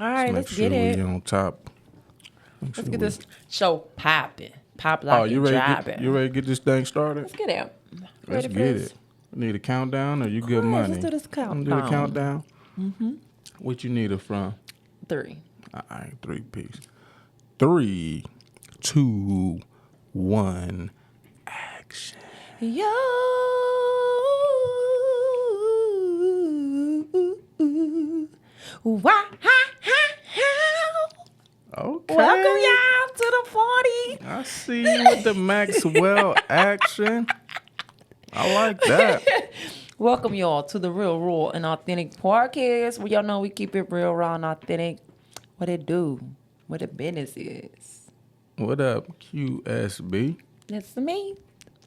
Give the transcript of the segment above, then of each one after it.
All right, let's get We it. on top. Let's get this show popping. Pop like You it ready? dropping. You ready to get this thing started? Let's get it. Let's Ready for get this? it. Need a countdown or you Of good course, money? let's do this Wanna do the countdown. countdown. What you need it from? 3. All right, 3 piece. 3, 2, 1, action. Yo. Wow. Okay. Welcome y'all to the party. I see you with the Maxwell action. I like that. Welcome y'all to the Real, Raw, and Authentic podcast. Where y'all know we keep it real, raw, and authentic. What it do, what the business is. What up, QSB? That's me.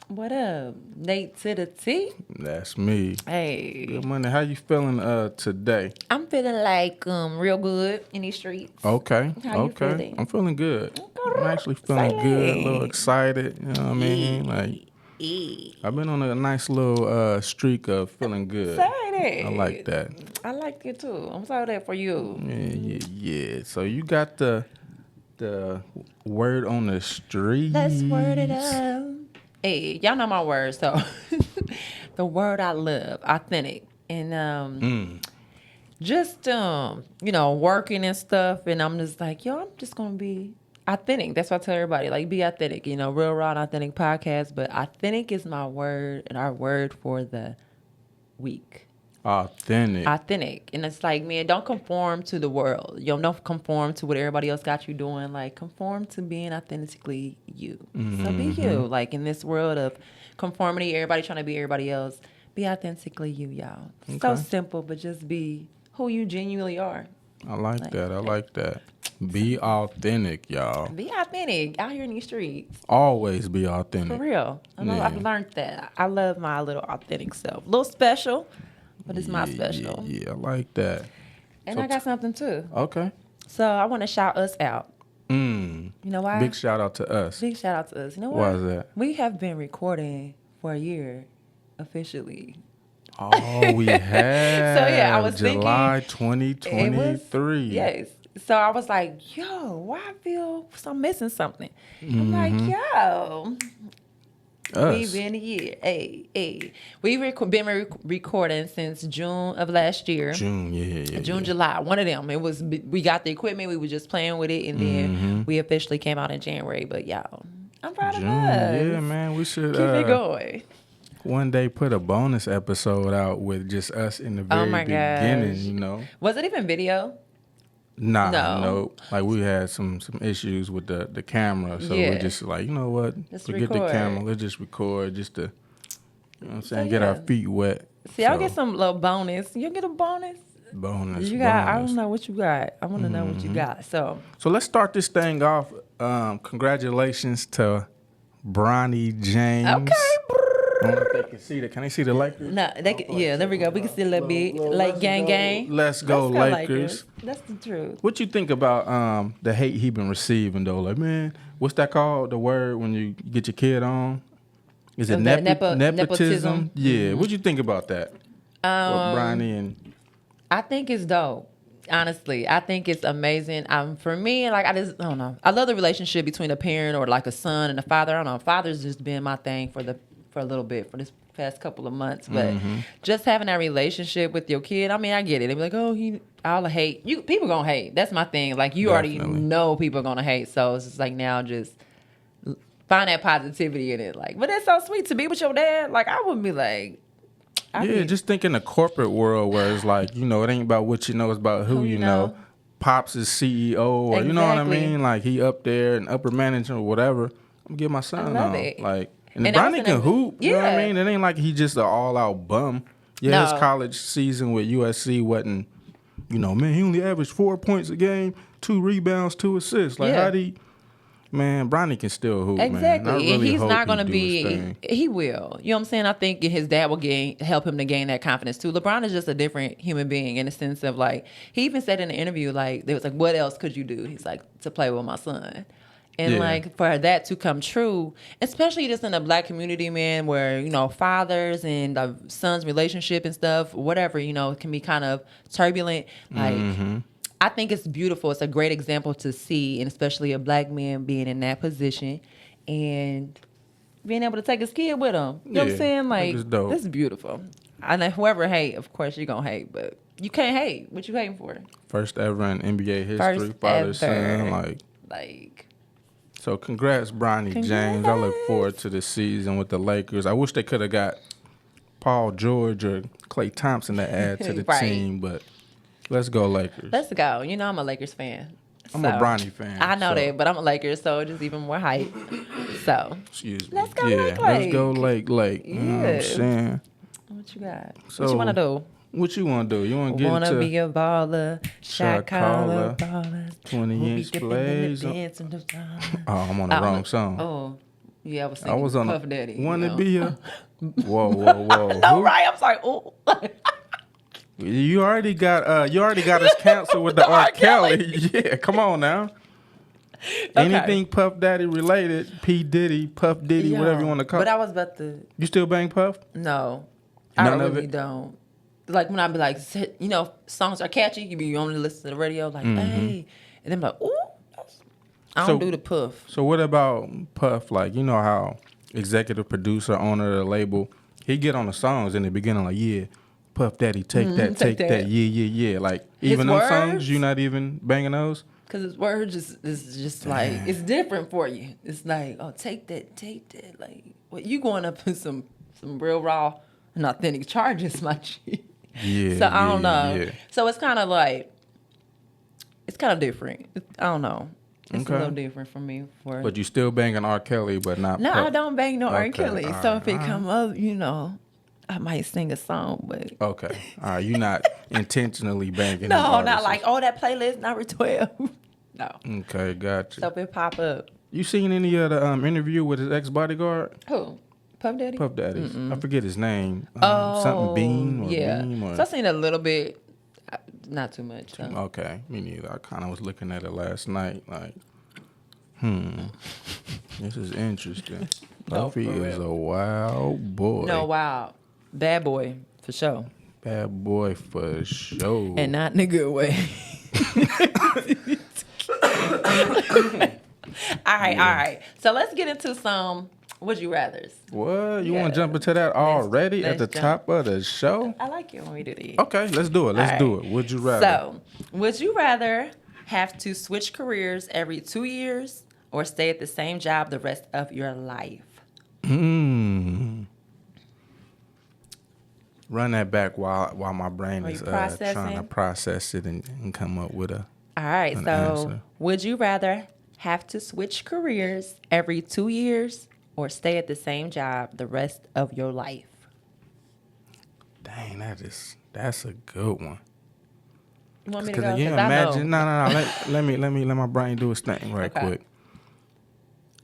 What up, Nate to the T? That's me. Hey, Good money. How you feeling today? I'm feeling like real good in these streets. Okay. How you okay. feeling? I'm feeling good. I'm actually feeling good, a little excited. You know what I mean? Like I've been on a nice little streak of feeling good. Excited. I like that. I like it too. I'm sorry that for you. Yeah. So you got the word on the street. Let's word it up. Hey, y'all know my words, so the word I love, authentic, and just working and stuff, and I'm just like, I'm just gonna be authentic. That's what I tell everybody, like, be authentic. Real, raw, and authentic podcast, but authentic is my word and our word for the week. Authentic. And it's like, man, don't conform to the world. Don't conform to what everybody else got you doing. Like, conform to being authentically you. So be you. Like, in this world of conformity, everybody trying to be everybody else, be authentically you, y'all. Okay. So simple, but just be who you genuinely are. I like that. I like that. Be authentic, y'all. Be authentic out here in these streets. Always be authentic. For real. I've learned that. I love my little authentic self. A little special. But it's my special. Yeah, I like that. And I got something too. Okay. So I want to shout us out. You know why? Big shout out to us. Big shout out to us. You know why? Why is that? We have been recording for a year officially. Oh, we have. So yeah, I was July thinking 2023. Yes. So I was like, yo, why I feel I'm missing something? I'm like, yo. Us. We've been a year. Hey. We've been recording since June of last year. June, July. One of them. We got the equipment. We were just playing with it, and then we officially came out in January. But y'all, I'm proud of us. Yeah, man. We should keep it going. One day put a bonus episode out with just us in the very beginning. Gosh. Was it even video? No. Like, we had some issues with the camera, so we just like, you know what? Forget the camera. Let's just record, just to, you know what I'm saying, get our feet wet. See, I'll get some little bonus. You get a bonus? Bonus. I don't know what you got. I want to know what you got. So let's start this thing off. Congratulations to Bronny James. Okay. I don't know if they can see that. Can they see the Lakers? No, there we go. We can see a little bit. Like gang. Let's go Lakers. That's the truth. What you think about the hate he been receiving though? Like, man, what's that called? The word when you get your kid on? Is it nepotism? Yeah. What you think about that? With Bronny and I think it's dope. Honestly, I think it's amazing. For me, like, I don't know. I love the relationship between a parent or like a son and a father. I don't know. Father's just been my thing for a little bit for this past couple of months, but just having that relationship with your kid, I mean, I get it. They be like, oh, I'll hate you. People gonna hate. That's my thing. Like, you already know people are gonna hate, so it's just like, now just find that positivity in it. Like, but it's so sweet to be with your dad. Like, I wouldn't be like, just think in the corporate world where it's like, it ain't about what you know, it's about who you know. Pops is CEO, or you know what I mean? Like, he up there and upper management or whatever. I'm gonna get my son on. It. Like, and Bronny can hoop. You know what I mean? It ain't like he just an all-out bum. Yeah, his college season with USC wasn't, man, he only averaged 4 points a game, 2 rebounds, 2 assists. Like, how do you... Man, Bronny can still hoop, exactly. Man. And he's not going to be... He will. You know what I'm saying? I think his dad will help him to gain that confidence, too. LeBron is just a different human being in the sense of, like... He even said in the interview, like, they was like, what else could you do? He's like, to play with my son. And, like, for that to come true, especially just in the black community, man, where, fathers and sons' relationship and stuff, whatever, can be kind of turbulent. Like, I think it's beautiful. It's a great example to see, and especially a black man being in that position and being able to take his kid with him. You know what I'm saying? Like, that's beautiful. I know whoever hate, of course you're gonna hate, but you can't hate. What you hating for? First ever in NBA history, father son, like. So congrats, Bronny James. I look forward to the season with the Lakers. I wish they could have got Paul George or Klay Thompson to add to the team, but let's go Lakers. Let's go. You know I'm a Lakers fan. I'm a Bronny fan. I know that, but I'm a Lakers, so it's just even more hype. So excuse me. Let's go Lake. Let's go Lake. Yeah. You know what I'm saying? What you got? So, what you want to do? What you want to do? You want to get into... be a baller, shot caller, 20-inch plays. Oh, I'm on the wrong song. Oh, yeah, I was singing Puff Daddy. Want to be a... Whoa. No, right? I'm sorry. Ooh. You already got us canceled with the R. Kelly. Yeah, come on now. Okay. Anything Puff Daddy related, P. Diddy, Puff Diddy, whatever you want to call it. But I was about to... You still bang Puff? No. I really don't. Like when I be like, you know, songs are catchy, you be only listen to the radio, like, hey. And then I'm like, ooh. I don't do the Puff. So what about Puff? Like, you know how executive producer, owner of the label, he get on the songs in the beginning like, yeah, Puff Daddy, take that, yeah. Like, even those songs, you not even banging those? Because his words is just like, it's different for you. It's like, oh, take that. Like, what you going up in some real raw and authentic charges, my G. Yeah. So I don't know. Yeah. So it's kind of like, it's kind of different. I don't know. It's a little different for me. But you still banging R. Kelly, but not No, Puff. I don't bang no R. Kelly. All so right, if it come up, you know, I might sing a song, but... Okay. All right. You're not intentionally banging No, not like, oh, that playlist, number 12. No. Okay, gotcha. So if it pop up. You seen any of the interview with his ex-bodyguard? Who? Puff Daddy? Puff Daddy. Mm-mm. I forget his name. Something Bean or Beam or... So I seen a little bit. Not too much. So. Okay. Me neither. I kind of was looking at it last night like, this is interesting. Puffy is a wild boy. No, wild. Bad boy, for sure. Bad boy for sure. And not in a good way. All right. So let's get into some would you rathers. What? You want to jump into that already at the top of the show? I like it when we do this. Okay, let's do it. Let's do it. Would you rather? So, would you rather have to switch careers every 2 years or stay at the same job the rest of your life? Run that back while my brain is trying to process it and come up with a All right, so answer. Would you rather have to switch careers every 2 years or stay at the same job the rest of your life? Dang, that's a good one. You want me to go? You imagine? No. Let my brain do its thing quick.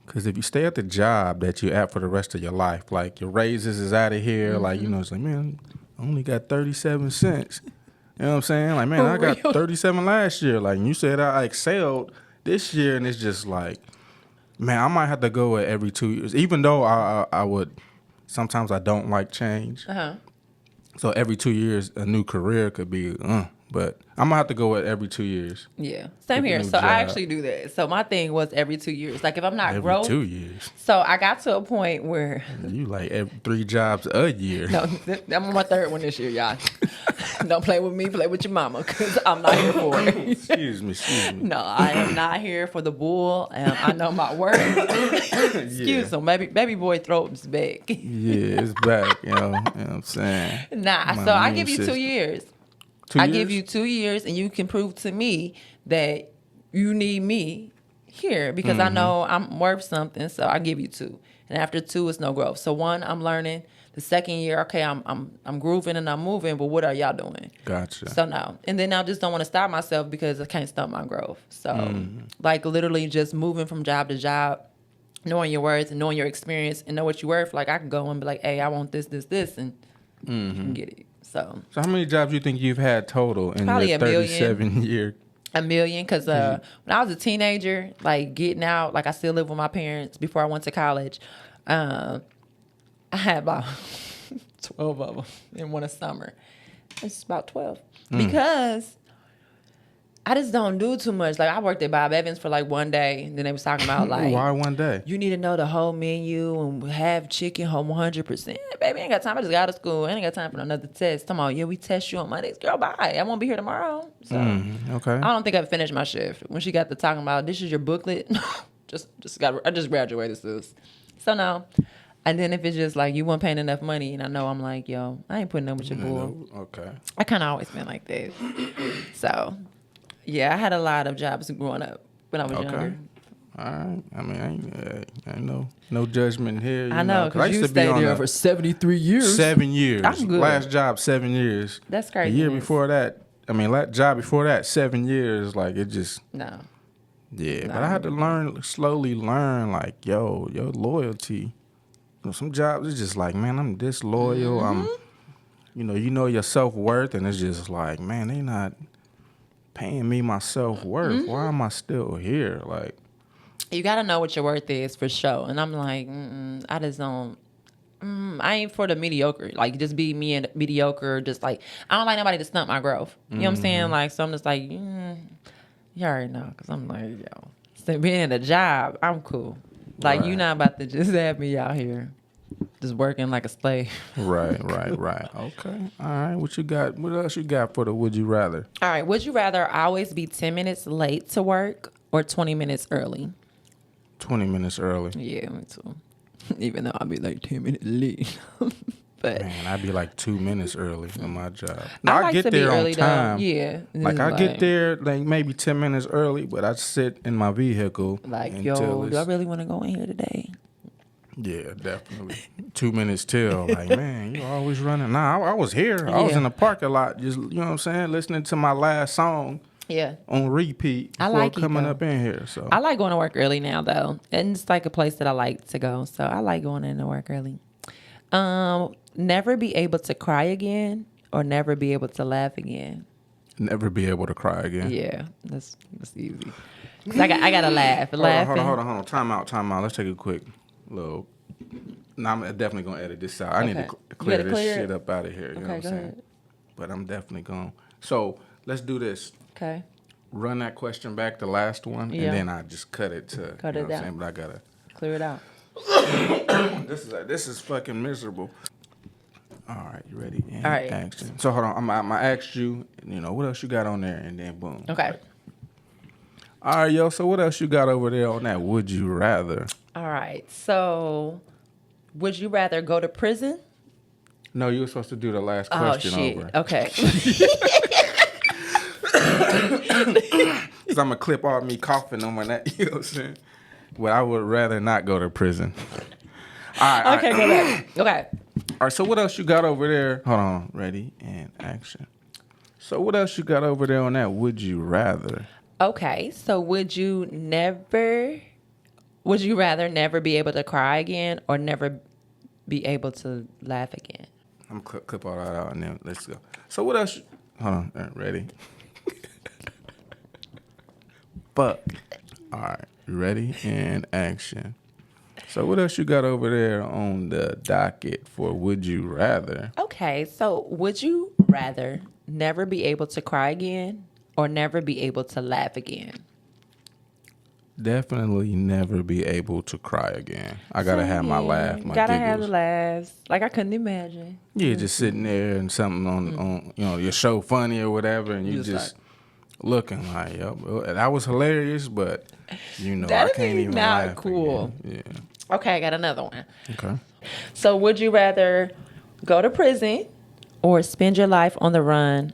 Because if you stay at the job that you're at for the rest of your life, like your raises is out of here, like, you know, it's like, man, I only got 37 cents. You know what I'm saying? Like, man, I got 37 last year. Like, you said I excelled this year, and it's just like, man, I might have to go at every 2 years. Even though I would, sometimes I don't like change. So every 2 years, a new career could be, but I'm going to have to go at every 2 years. Yeah, same here. So I actually do that. So my thing was every 2 years. Like if I'm not growing. Every 2 years. So I got to a point where. You like every 3 jobs a year. No, I'm on my 3rd one this year, y'all. Don't play with me, play with your mama, because I'm not here for it. Excuse me. No, I am not here for the bull. I know my worth. Excuse me, baby boy throat is back. Yeah, it's back, you know what I'm saying? Nah, so I give you 2 years. I give you 2 years, and you can prove to me that you need me here because I know I'm worth something. So I give you 2, and after 2, it's no growth. So 1, I'm learning. The 2nd year, okay, I'm grooving and I'm moving, but what are y'all doing? Gotcha. So no, and then I just don't want to stop myself because I can't stop my growth. So like literally just moving from job to job, knowing your worth and knowing your experience and know what you're worth. Like I can go and be like, hey, I want this, and you can get it. So how many jobs do you think you've had total in probably your 37 year? A million, because when I was a teenager, like getting out, like I still live with my parents before I went to college. I had about 12 of them in one summer. It's about 12 because I just don't do too much. Like, I worked at Bob Evans for like one day, and then they was talking about like, why one day? You need to know the whole menu and have chicken home 100%. Baby, I ain't got time. I just got out of school. I ain't got time for another test. Come on, yeah, we test you on Mondays. Girl, bye. I won't be here tomorrow. So okay. I don't think I've finished my shift. When she got to talking about this is your booklet, I just graduated, sis. So no. And then if it's just like you weren't paying enough money, and I know I'm like, yo, I ain't putting up with your bull. Okay. I kind of always been like that. So. Yeah, I had a lot of jobs growing up when I was younger. All right. I mean, I ain't no judgment here. I know, because you stayed there for 73 years. 7 years. I'm good. Last job, 7 years. That's crazy. The year before that, job before that, 7 years. Like, it just... No. Yeah, but I had to slowly learn, like, your loyalty. Some jobs, it's just like, man, I'm disloyal. Mm-hmm. You know your self-worth, and it's just like, man, they not... paying me my self-worth. Mm-hmm. Why am I still here? Like, you gotta know what your worth is for sure. And I'm like, I just don't. I ain't for the mediocre. Like, just be me and mediocre. Just like, I don't like nobody to stunt my growth. You know what I'm saying? Like, so I'm just like, you already know. Because I'm like, yo, so being in a job, I'm cool. Like, right. You not about to just have me out here just working like a slave. Right. Okay. All right. What you got? What else you got for the would you rather? All right. Would you rather always be 10 minutes late to work or 20 minutes early? 20 minutes early. Yeah, me too. Even though I'll be like 10 minutes late. But man, I'd be like 2 minutes early for my job. No, I like get to there be on early time. Though. Yeah. Like I get there like maybe 10 minutes early, but I sit in my vehicle. Like, yo, do I really want to go in here today? Yeah, definitely. 2 minutes till. Like, man, you always running. Nah, I was here. I was in the parking lot, just, you know what I'm saying, listening to my last song. Yeah. On repeat before I like coming up in here. So I like going to work early now, though. And it's like a place that I like to go. So I like going into work early. Never be able to cry again or never be able to laugh again? Never be able to cry again. Yeah, that's easy. I got to laugh. Hold on. Time out. Let's take a quick little... No, I'm definitely going to edit this out. I need to clear this shit up out of here. You know what I'm saying? Ahead. But I'm definitely going... So, let's do this. Okay. Run that question back, the last one, and then I just cut it to... Cut it down. Saying? But I got to... Clear it out. This is fucking miserable. All right, you ready? And all right. Action. So, hold on. I'm going to ask you, what else you got on there? And then, boom. Okay. All right, yo. So, what else you got over there on that would you rather? All right. So, would you rather go to prison? No, you were supposed to do the last question over. Okay. Because I'm going to clip all me coughing on my neck. You know what I'm saying? Well, I would rather not go to prison. All right. Okay, go back. Okay. All right, so what else you got over there? Hold on. Ready and action. So what else you got over there on that would you rather? Okay, so would you rather never be able to cry again or never be able to laugh again? I'm going to clip all that out and then let's go. So what else? Hold on. Ready? Fuck. All right. Ready and action. So what else you got over there on the docket for would you rather? Okay, so would you rather never be able to cry again or never be able to laugh again? Definitely never be able to cry again. I gotta have my laugh, my gotta giggles. have the laughs. Like I couldn't imagine. Yeah, just sitting there and something on your show funny or whatever, and you just looking like, yo, that was hilarious, but I can't even laugh. Not cool. Again. Yeah. Okay, I got another one. Okay. So would you rather go to prison or spend your life on the run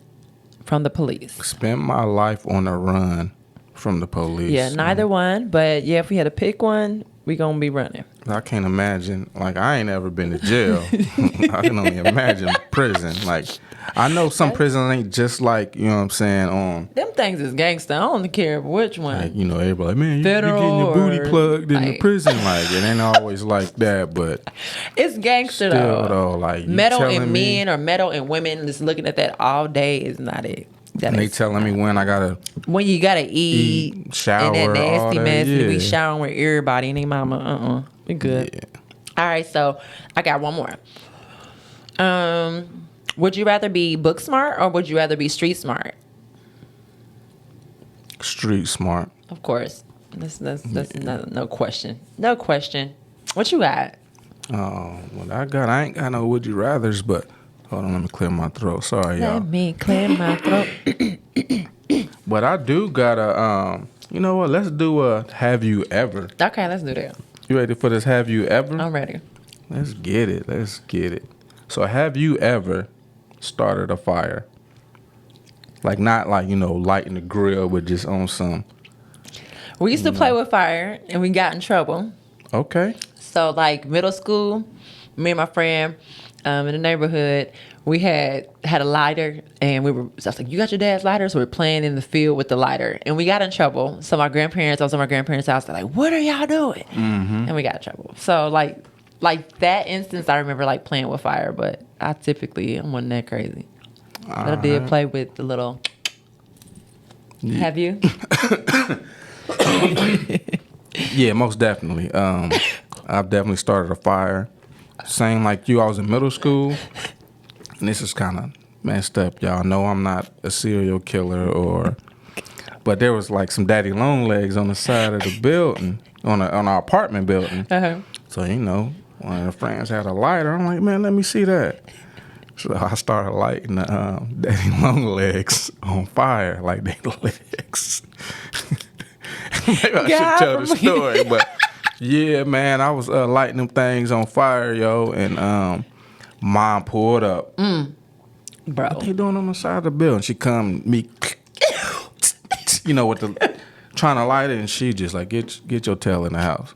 from the police? Spend my life on the run from the police. Yeah, neither one. But yeah, if we had to pick one, we gonna be running. I can't imagine. Like, I ain't ever been to jail. I can only imagine prison. Like, I know some prisons ain't just like, you know what I'm saying, them things is gangster. I don't care which one. Like, everybody like, man, you getting your booty plugged in the prison. Like, it ain't always like that, but it's gangster though. Like, metal and men or metal and women just looking at that all day is not it. And they telling me when you gotta eat, shower, and that nasty all that, mess. yeah. We showering with everybody and they mama. We good. Yeah. All right, so I got one more. Would you rather be book smart or would you rather be street smart? Street smart. Of course. That's no question. No question. What you got? Oh, what I ain't got no would you rathers, but hold on, let me clear my throat. Sorry, y'all. Let me clear my throat. But I do got a, you know what? Let's do a have you ever. Okay, let's do that. You ready for this have you ever? I'm ready. Let's get it. So have you ever started a fire? Like not like, lighting the grill, but just on some. We used to play with fire and we got in trouble. Okay. So like middle school, me and my friend in the neighborhood, we had a lighter and so I was like, you got your dad's lighter? So we're playing in the field with the lighter and we got in trouble. So I was at my grandparents' house. They're like, what are y'all doing? Mm-hmm. And we got in trouble. So like that instance, I remember like playing with fire, but I wasn't that crazy. But I did play with the little. Yeah. Have you? Yeah, most definitely. I've definitely started a fire. Same like you, I was in middle school. And this is kind of messed up. Y'all know I'm not a serial killer but there was like some daddy long legs on the side of the building, on our apartment building. Uh-huh. So, one of the friends had a lighter. I'm like, man, let me see that. So I started lighting the daddy long legs on fire, like they legs. Maybe I should tell the story, but yeah, man, I was lighting them things on fire, yo, and mom pulled up. Bro, what they doing on the side of the building? She come me, with the trying to light it, and she just like get your tail in the house.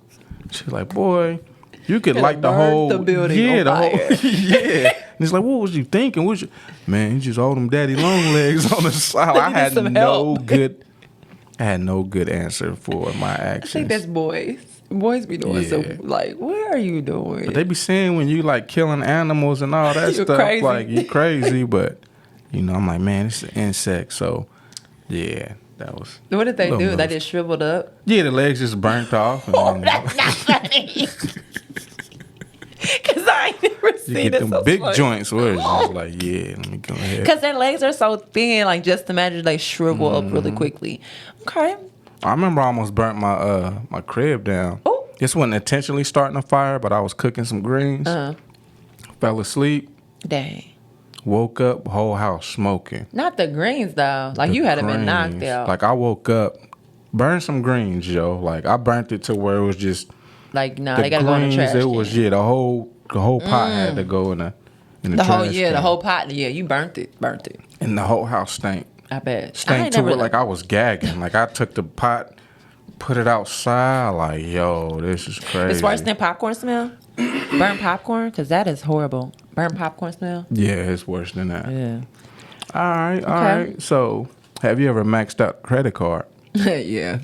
She's like, boy, you could light the whole building on fire. Yeah. And it's like, what was you thinking? Man, you just all them daddy long legs on the side. I had no good answer for my actions. I think that's boys. Boys be doing so like, what are you doing? But they be saying when you like killing animals and all that stuff, crazy. like you crazy. But I'm like, man, it's an insect. So yeah, that was. What did they do? They just shriveled up. Yeah, the legs just burnt off. And that's not funny. Cause I ain't never seen it. You get them so big funny. joints where it's just like, yeah, let me go ahead. Because their legs are so thin, like just imagine they shrivel up really quickly. Okay. I remember I almost burnt my crib down. Oh. This wasn't intentionally starting a fire, but I was cooking some greens. Fell asleep. Dang. Woke up, whole house smoking. Not the greens though. Like you had to been knocked out. Like I woke up, burned some greens, yo. Like I burnt it to where it was just. Like they gotta go in the trash. It was the whole pot had to go in the trash can. The whole pot. Yeah, you burnt it. And the whole house stank. I bet. Stank to it like I was gagging. Like I took the pot, put it outside. Like this is crazy. It's worse than popcorn smell. Burnt popcorn, because that is horrible. Burnt popcorn smell. Yeah, it's worse than that. Yeah. All right. So, have you ever maxed out a credit card? Yeah.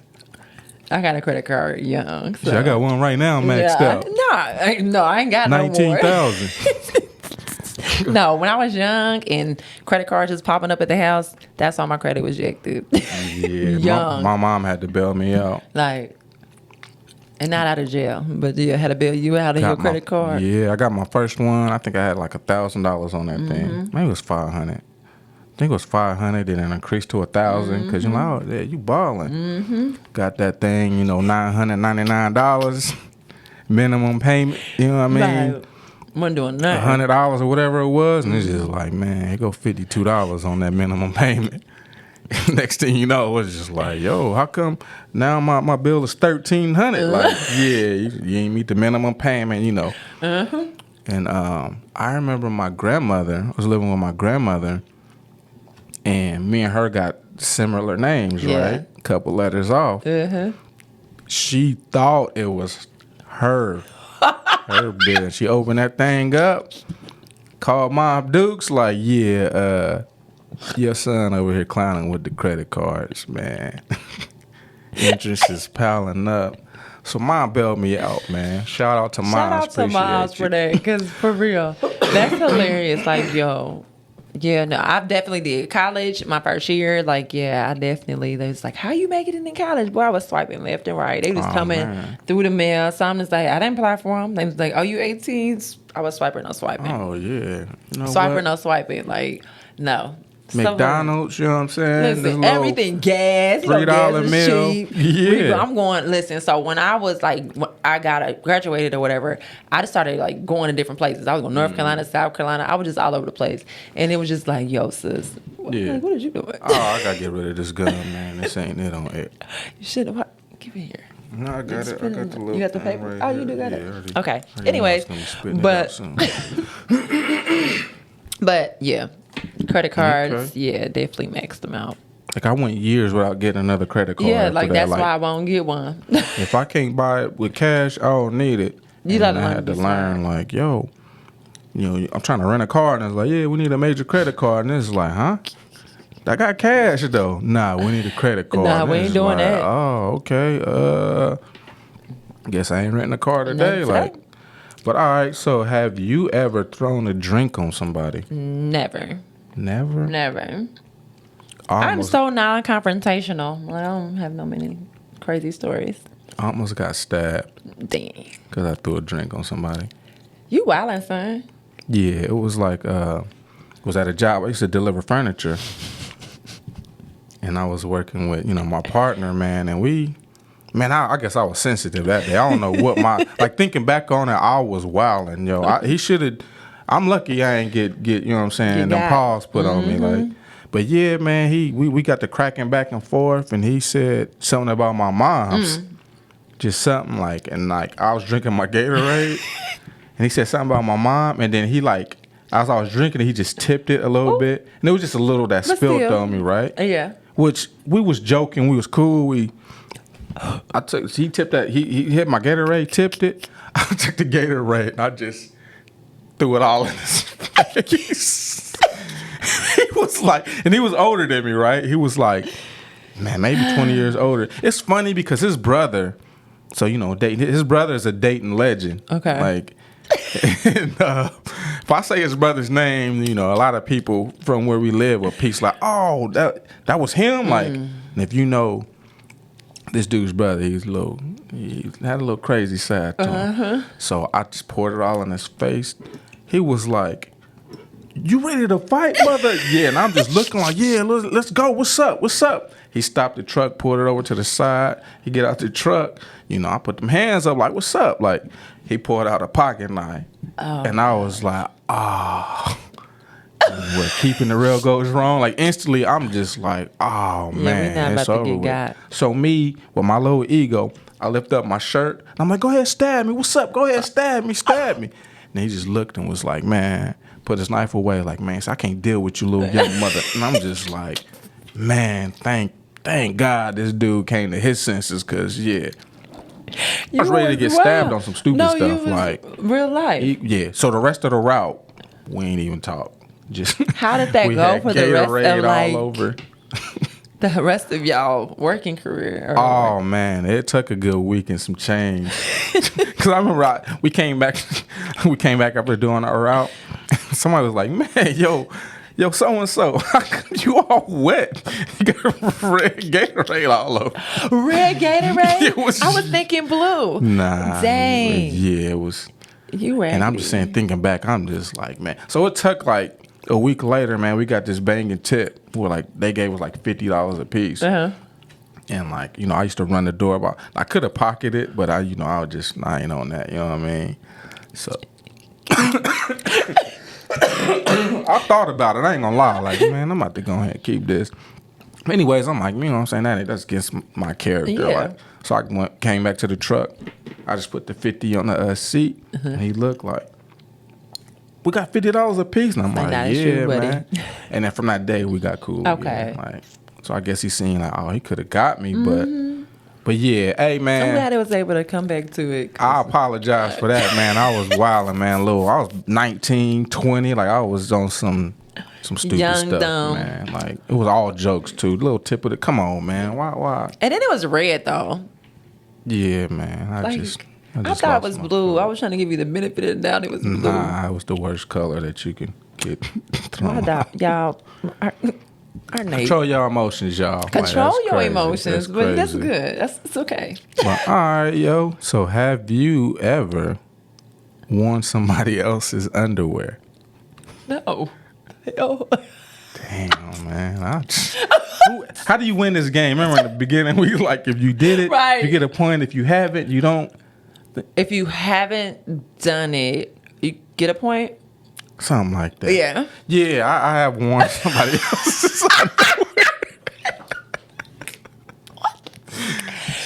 I got a credit card young. So. I got one right now maxed out. No, I ain't got no more. 19,000. No, when I was young and credit cards just popping up at the house, that's all my credit was jacked, dude. Yeah, young. My mom had to bail me out. Like, and not out of jail, but yeah, had to bail you out of your credit card. Yeah, I got my first one. I think I had like $1,000 on that thing. Maybe it was $500. I think it was $500, then it increased to $1,000 because you balling. Got that thing, $999 minimum payment. You know what I mean? Right. Wasn't doing nothing. $100 or whatever it was, and it's just like, man, it go $52 on that minimum payment. Next thing you know, it was just like, yo, how come now my bill is $1,300? Like, yeah, you ain't meet the minimum payment, And I remember my grandmother. I was living with my grandmother. And me and her got similar names, right? A couple letters off. She thought it was her bill. She opened that thing up, called Mom Dukes, like, yeah, your son over here clowning with the credit cards, man. Interest is piling up. So Mom bailed me out, man. Shout out to Mom. Shout out to Moms for that, because for real, that's hilarious. Like, yo. Yeah, no, I definitely did. College, my first year, like, yeah, I definitely, they was like, how you make it in college? Boy, I was swiping left and right. They was coming through the mail. Some was like, I didn't apply for them. They was like, oh, you 18? I was swiping, no swiping. Oh, yeah. Swiping, no swiping. Like, no. McDonald's, you know what I'm saying? Listen, everything gas, $3 meal. Cheap. Yeah. I'm going, listen, so when I was like, I graduated or whatever, I just started like going to different places. I was going North Carolina, South Carolina. I was just all over the place. And it was just like, yo, sis, what did you doing? Oh, I got to get rid of this gun, man. This ain't it on it. You should have. Give it here. No, I got it. I got the little. You got the paper? Right oh, here. You do got yeah, it. Okay. Anyways, but but yeah, credit cards. Okay. Yeah, definitely maxed them out. Like I went years without getting another credit card. Yeah, like that's why I won't get one. If I can't buy it with cash, I don't need it. You gotta learn. I had to learn like, yo, you know, I'm trying to rent a car, and it's like, yeah, we need a major credit card, and it's like, huh? I got cash though. Nah, we need a credit card. Nah, we ain't doing that. Oh, okay. Guess I ain't renting a car today. But all right. So, have you ever thrown a drink on somebody? Never. Never. I'm so non-confrontational. I don't have no many crazy stories. I almost got stabbed. Dang. Because I threw a drink on somebody. You wildin', son. Yeah, it was like was at a job. I used to deliver furniture. And I was working with, my partner, man, and I guess I was sensitive that day. I don't know what thinking back on it, I was wilding, yo. He should have, I'm lucky I ain't get, you know what I'm saying, them paws put on me, like. But yeah, man, we got the cracking back and forth, and he said something about my mom's, just something I was drinking my Gatorade, and he said something about my mom, and then he as I was drinking it, he just tipped it a little bit, and it was just a little that spilled on me, right? Yeah. Which we was joking, we was cool. He tipped that. He hit my Gatorade, tipped it. I took the Gatorade and I just threw it all in his face. He was like, and he was older than me, right? He was like, man, maybe 20 years older. It's funny because his brother, so his brother is a Dayton legend. Okay. And, if I say his brother's name, a lot of people from where we live will piece like, oh, that was him. And if you know this dude's brother, he had a little crazy side to him. So I just poured it all in his face. He was like, you ready to fight, mother? Yeah, and I'm just looking like, yeah, let's go. What's up? He stopped the truck, pulled it over to the side. He get out the truck. I put them hands up like, what's up? Like, he pulled out a pocket knife. Oh. And I was like, what, keeping the real goes wrong? Like, instantly, I'm just like, oh, man, it's over with. So me, with my little ego, I lift up my shirt. And I'm like, go ahead, stab me. What's up? Go ahead, stab me. And he just looked and was like, man, put his knife away. Like, man, so I can't deal with you, little young mother. And I'm just like, man, thank God this dude came to his senses, because, yeah. I was ready to get stabbed on some stupid stuff. Like real life. So the rest of the route, we ain't even talk. Just how did that go for the rest of all over. The rest of y'all working career? Oh man, it took a good week and some change. Cause I remember we came back after doing our route. Somebody was like, man, yo, so and so, you all wet. You got red Gatorade all over. Red Gatorade? I was thinking blue. Nah. Dang. Yeah, it was. You ready? And I'm just saying, thinking back, I'm just like, man. So it took like a week later, man, we got this banging tip where they gave us like $50 a piece. Uh-huh. And I used to run the door. I could have pocketed it, but I ain't on that. You know what I mean? So. I thought about it. I ain't gonna lie. Like, man, I'm about to go ahead and keep this. Anyways, I'm like, you know what I'm saying? That's against my character. Yeah. So I came back to the truck. I just put the 50 on the seat. And he looked like, we got $50 a piece. And I'm like, yeah, man. And then from that day, we got cool. Okay. Again. So I guess he seen he could have got me, But yeah, hey man. I'm glad I was able to come back to it. I apologize for that, man. I was wilding, man. I was 19, 20. Like, I was on some stupid young, stuff, dumb. Man. Like, it was all jokes too. Little tip of the, come on, man. Why? And then it was red though. Yeah, man. I thought it was blue. I was trying to give you the benefit of the doubt. It was blue. Nah, it was the worst color that you can get thrown. Y'all. Control your emotions, y'all. Control your crazy. emotions, but that's good. It's okay. But, all right, yo. So have you ever worn somebody else's underwear? No. Damn, man. How do you win this game? Remember in the beginning, we like, if you did it, right. you get a point. If you haven't, you don't. If you haven't done it, you get a point? Something like that. Yeah. Yeah, I have warned somebody else.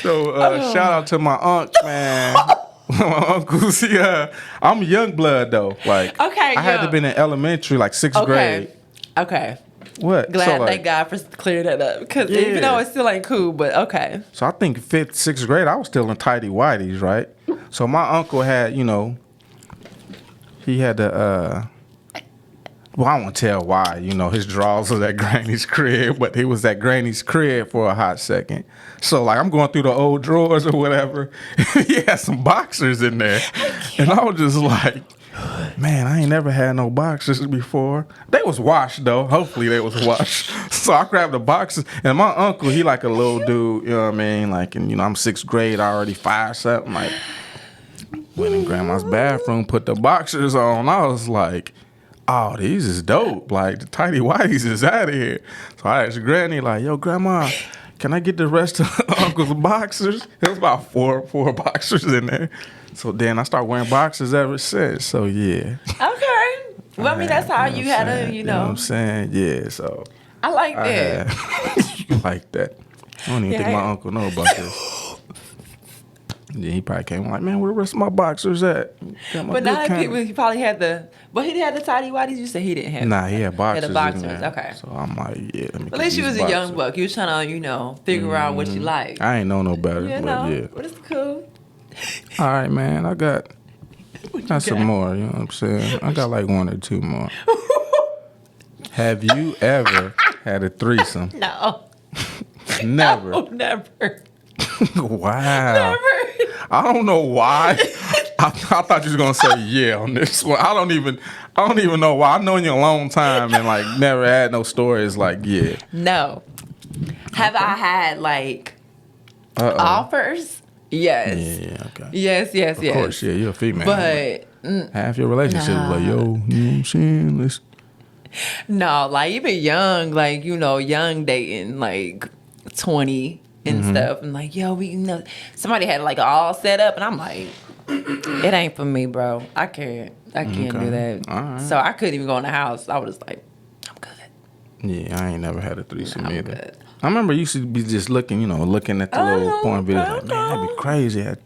So shout out to my uncle, man. My uncles, yeah. I'm a young blood though. Like, okay, I had to be in elementary, like 6th grade. Okay. What? Glad, so, like, thank God for clearing that up. Because even though it still ain't cool, but okay. So I think 5th, 6th grade, I was still in tighty whities, right? So my uncle had, he had the, well, I won't tell why, his drawers was at Granny's crib, but he was at Granny's crib for a hot second. So, like, I'm going through the old drawers or whatever. He had some boxers in there. And I was just like, man, I ain't never had no boxers before. They was washed, though. Hopefully they was washed. So I grabbed the boxers. And my uncle, he like a little dude, you know what I mean? Like, and, I'm 6th grade, I already 5'7". Like, went in Grandma's bathroom, put the boxers on. I was like, oh, these is dope. Like, the tighty whities is out of here. So I asked Granny, like, yo, Grandma, can I get the rest of Uncle's boxers? There was about four boxers in there. So then I started wearing boxers ever since. So, yeah. Okay. Well, I mean, that's how you had to, You know what I'm saying? Yeah, so. I like that. You like that. I don't even think my uncle know about this. Yeah, he probably came like, man, where the rest of my boxers at? But now he probably had but he had the tidy whities. You said he didn't have. Nah, he had boxers. He had the boxers. In there. Okay. So I'm like, yeah. Let me at least you was a young buck. You was trying to, figure out what you like. I ain't know no better. But it's cool. All right, man. I got some more. You know what I'm saying? I got like 1 or 2 more. Have you ever had a threesome? No. Never. No, never. Wow. Never. I don't know why. I thought you was gonna say yeah on this one. I don't even know why. I've known you a long time and like never had no stories like yeah. No. Have I had like offers? Yes. Yeah. Okay. Yes. Of course, yeah. You're a female. But half your relationship was like, yo, you know what I'm saying? Let's. No, like even young, like young dating, like 20 and stuff, and like somebody had like all set up, and I'm like, it ain't for me, bro. I can't do that. Right. So I couldn't even go in the house. I was just like, I'm good. Yeah, I ain't never had a threesome either. Good. I remember you used to be just looking at the little porn videos, like, man, that'd be crazy. I had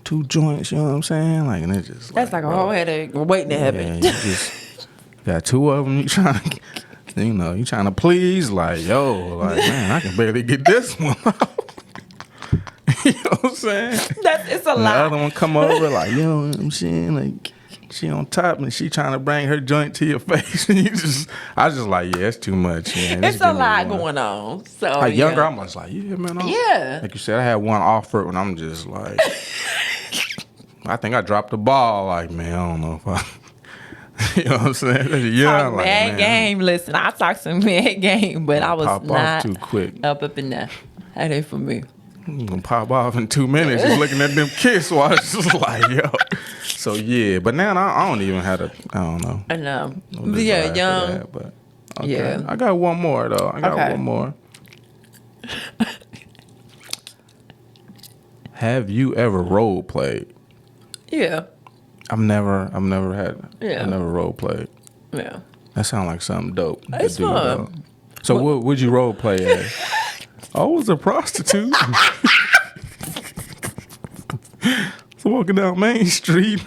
2 joints, you know what I'm saying? Like, and it's just that's like a whole headache waiting to happen. You just got 2 of them. You trying to please, like, yo, like, man, I can barely get this one out. You know what I'm saying? It's a lot. The other one come over, like, you know what I'm saying? Like, she on top and she trying to bring her joint to your face, and I was just like, yeah, it's too much. Man. It's a lot going on. So like younger, I'm just like, yeah, man. Like you said, I had one offer, and I'm just like, I think I dropped the ball. Like, man, I don't know if I. You know what I'm saying? Yeah, talk like, mad game. Listen, I talk some mad game, but I was pop not off too quick. Up in there. That ain't for me. I'm gonna pop off in 2 minutes. Just looking at them kiss while it's just like, yo. So yeah, but now I don't even have I don't know. I know. No yeah, young. That, but okay. Yeah. I got one more though. One more. Have you ever role played? Yeah. I've never had. Yeah. I've never role played. Yeah. That sounds like something dope. It's fun. Though. So what would you role play as? I was a prostitute. So walking down Main Street.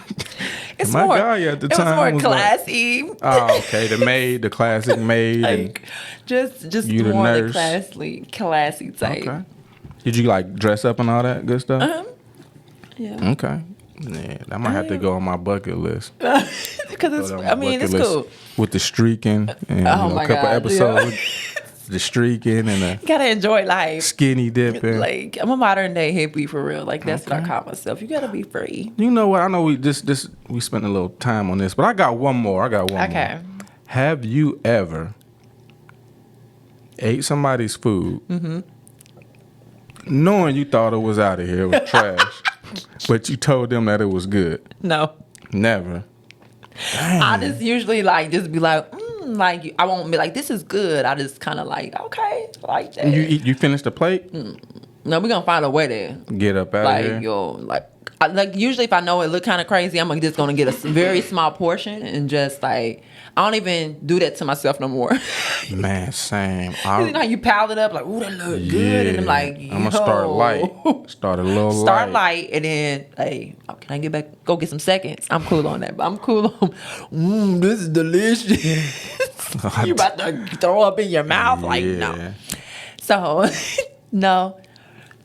It's my more, guy at the time was more classy. Like, oh, okay. The classic maid. Like, just you more the classy type. Okay. Did you like dress up and all that good stuff? Yeah. Okay. Yeah, that might have to go on my bucket list. Because it's cool. With the streaking and a couple episodes. Yeah. The streaking and the gotta enjoy life. Skinny dipping. Like, I'm a modern day hippie for real. Like, that's what I call myself. You gotta be free. You know what? I know we spent a little time on this, but I got one more. Okay. Have you ever ate somebody's food knowing you thought it was out of here, it was trash, but you told them that it was good? No. Never. Dang. I just usually just be like, Like, I won't be like, this is good. I just kind of like, okay, I like that. You finished the plate? No, we're gonna find a way to get up out of here. Like, yo, like usually if I know it look kind of crazy, I'm just gonna get a very small portion and just like, I don't even do that to myself no more. Man, same. You know how you pile it up like, ooh, that look good, and I'm like, I'm gonna start light. Start a little light. Start light, and then, hey, can I get back? Go get some seconds. I'm cool on that, but I'm cool on. This is delicious. You about to throw up in your mouth? Like, no. So, no.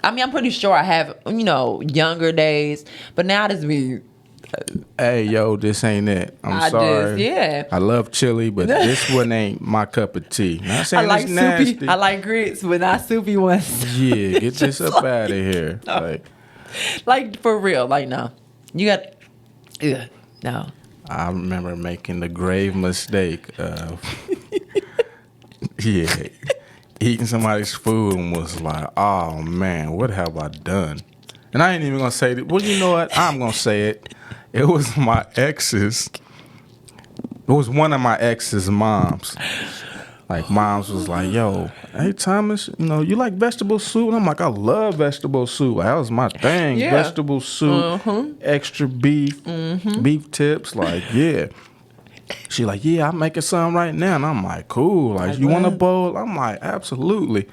I mean, I'm pretty sure I have, younger days, but now this be. Hey, yo, this ain't it. I'm sorry. Yeah. I love chili, but this one ain't my cup of tea. Not saying I like it's nasty. soupy. I like grits, but not soupy ones. Yeah, get this up out of here. No. Like, for real. Like, no. You got. Yeah. No. I remember making the grave mistake of. Yeah. Eating somebody's food and was like, oh man, what have I done? And I ain't even gonna say that. Well, you know what? I'm gonna say it. It was my ex's. It was one of my ex's moms. Like, moms was like, yo, hey Thomas, you like vegetable soup? And I'm like, I love vegetable soup. That was my thing. Yeah. Vegetable soup, extra beef, beef tips. Like, yeah. She like, yeah, I'm making some right now. And I'm like, cool. Like, you want a bowl? I'm like, absolutely.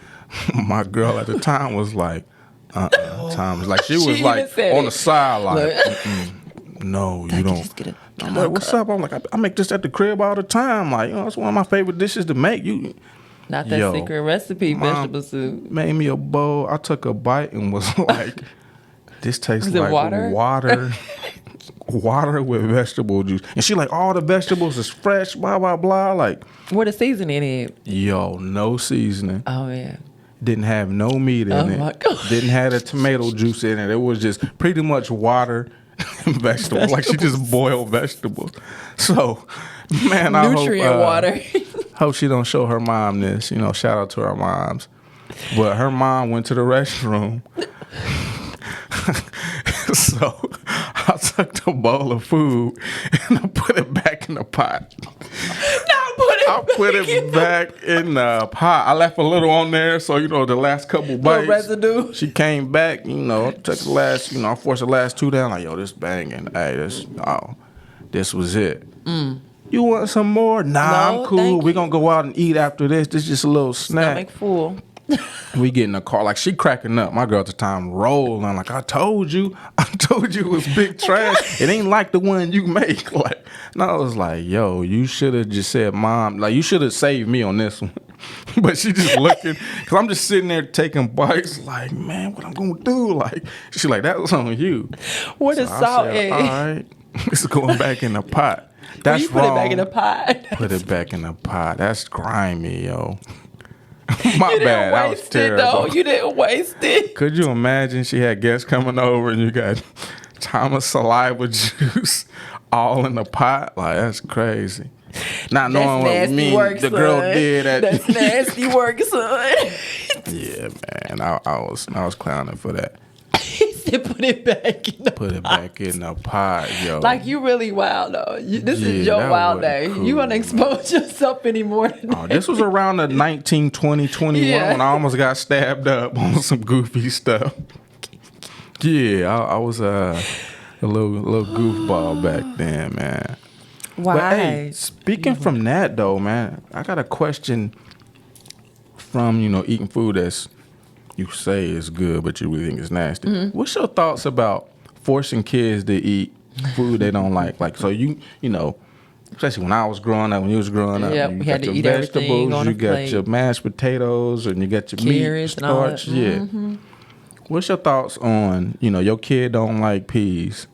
My girl at the time was like, Thomas. Like, she was like on the side, like, no, you don't. I'm like, what's up? I'm like, I make this at the crib all the time. Like, it's one of my favorite dishes to make. Not that secret recipe, vegetable soup. Made me a bowl. I took a bite and was like, this tastes like water. Water with vegetable juice. And she like, all the vegetables is fresh, blah, blah, blah. Like, what the seasoning in? Yo, no seasoning. Oh, yeah. Didn't have no meat in it. My God. Didn't have the tomato juice in it. It was just pretty much water and vegetables. Like, she just boiled vegetables. So, man, nutrient water. Hope she don't show her mom this. Shout out to her moms. But her mom went to the restroom. So I took the bowl of food and I put it back in the pot. I put it back in the pot. I left a little on there, so the last couple bites. Residue. She came back, took the last, I forced the last two down. Like, yo, this banging. Hey, this was it. You want some more? Nah, no, I'm cool. We're gonna go out and eat after this. This is just a little snack. Stomach full. We get in the car, like, she cracking up. My girl at the time rolling. I'm like, I told you it was big trash. It ain't like the one you make. Like, and I was like, yo, you should have just said, Mom, like, you should have saved me on this one. But she just looking, because I'm just sitting there taking bites, like, man, what I'm gonna do? Like, she like, that was on you. What is salt egg? All right, it's going back in the pot. That's wrong. Put it back in the pot. Put it back in the pot. That's grimy, yo. My bad. That was terrible. You didn't waste it. Could you imagine she had guests coming over and you got Thomas saliva juice all in the pot? Like, that's crazy. Not knowing what me the girl did at. That's nasty work, son. Yeah, man. I was clowning for that. He said, put it back in the pot. Put it back in the pot, yo. Like, you really wild, though. This is your wild day. Cool. You want to expose yourself anymore than this was around the 1920, 21 when I almost got stabbed up on some goofy stuff. Yeah, I was a little goofball back then, man. Why? But, hey, speaking from that, though, man, I got a question from, eating food that's you say is good, but you really think it's nasty. Mm-hmm. What's your thoughts about forcing kids to eat food they don't like? Like, so you know, especially when I was growing up, when you was growing up, you got your vegetables, you got your mashed potatoes, and you got your carrots, meat, starch. Yeah. Mm-hmm. What's your thoughts on, your kid don't like peas,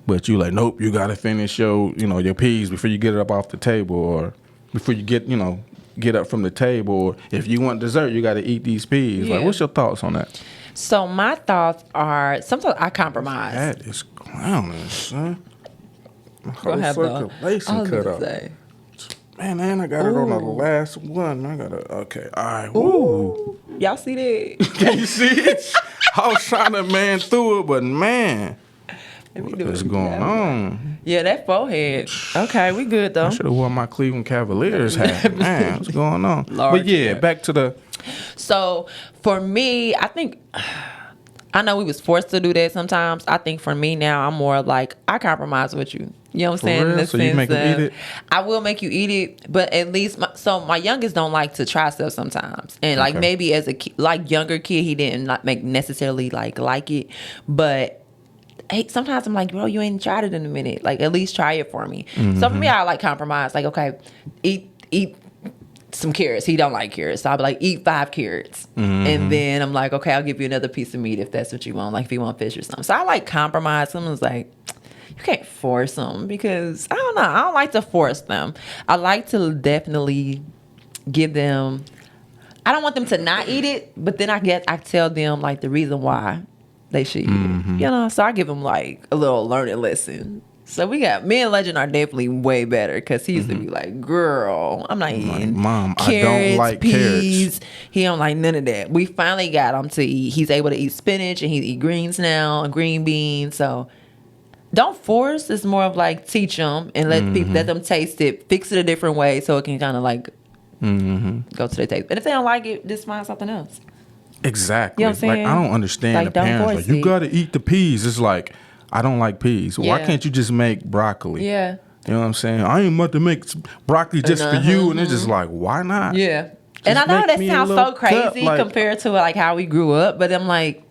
but you like, nope, you got to finish your peas before you get it up off the table, or before you get up from the table, or if you want dessert, you got to eat these peas. Yeah. Like, what's your thoughts on that? So my thoughts are, sometimes I compromise. That is clowning, son. My whole circulation cut off. Man, I got it on the last one. Okay, all right. Woo. Y'all see that? Can you see it? I was trying to man through it, but man. What's going on? Yeah, that forehead. Okay, we good though. I should have worn my Cleveland Cavaliers hat. Man, what's going on? But yeah, back to the. So for me, I think I know we was forced to do that sometimes. I think for me now, I'm more like I compromise with you. You know what I'm saying? In the so you make them eat it? I will make you eat it, but at least my youngest don't like to try stuff sometimes, and like maybe as a younger kid, he didn't necessarily like it, but. Hey, sometimes I'm like, bro, you ain't tried it in a minute. Like, at least try it for me. Mm-hmm. So for me, I like compromise. Like, okay, eat some carrots. He don't like carrots. So I'll be like, eat 5 carrots. Mm-hmm. And then I'm like, okay, I'll give you another piece of meat if that's what you want. Like, if you want fish or something. So I like compromise. Someone's like, you can't force them because, I don't know. I don't like to force them. I like to definitely give them, I don't want them to not eat it, but then I tell them, like, the reason why they should eat it. You know, so I give him like a little learning lesson. So me and Legend are definitely way better because he used to be like, girl, I'm not eating Mom, carrots, I don't like peas. carrots. He don't like none of that. We finally got him to eat. He's able to eat spinach and he eat greens now and green beans. So don't force. It's more of like teach them and let them taste it. Fix it a different way so it can kind of like go to the taste. But if they don't like it, just find something else. Exactly. You know what I'm saying? Like I don't understand like, the parents. Like you gotta eat the peas. It's like I don't like peas. Yeah. Why can't you just make broccoli? Yeah. You know what I'm saying? I ain't about to make broccoli just for you. And it's just like, why not? Yeah. And I know that sounds so crazy compared to like how we grew up, but I'm like,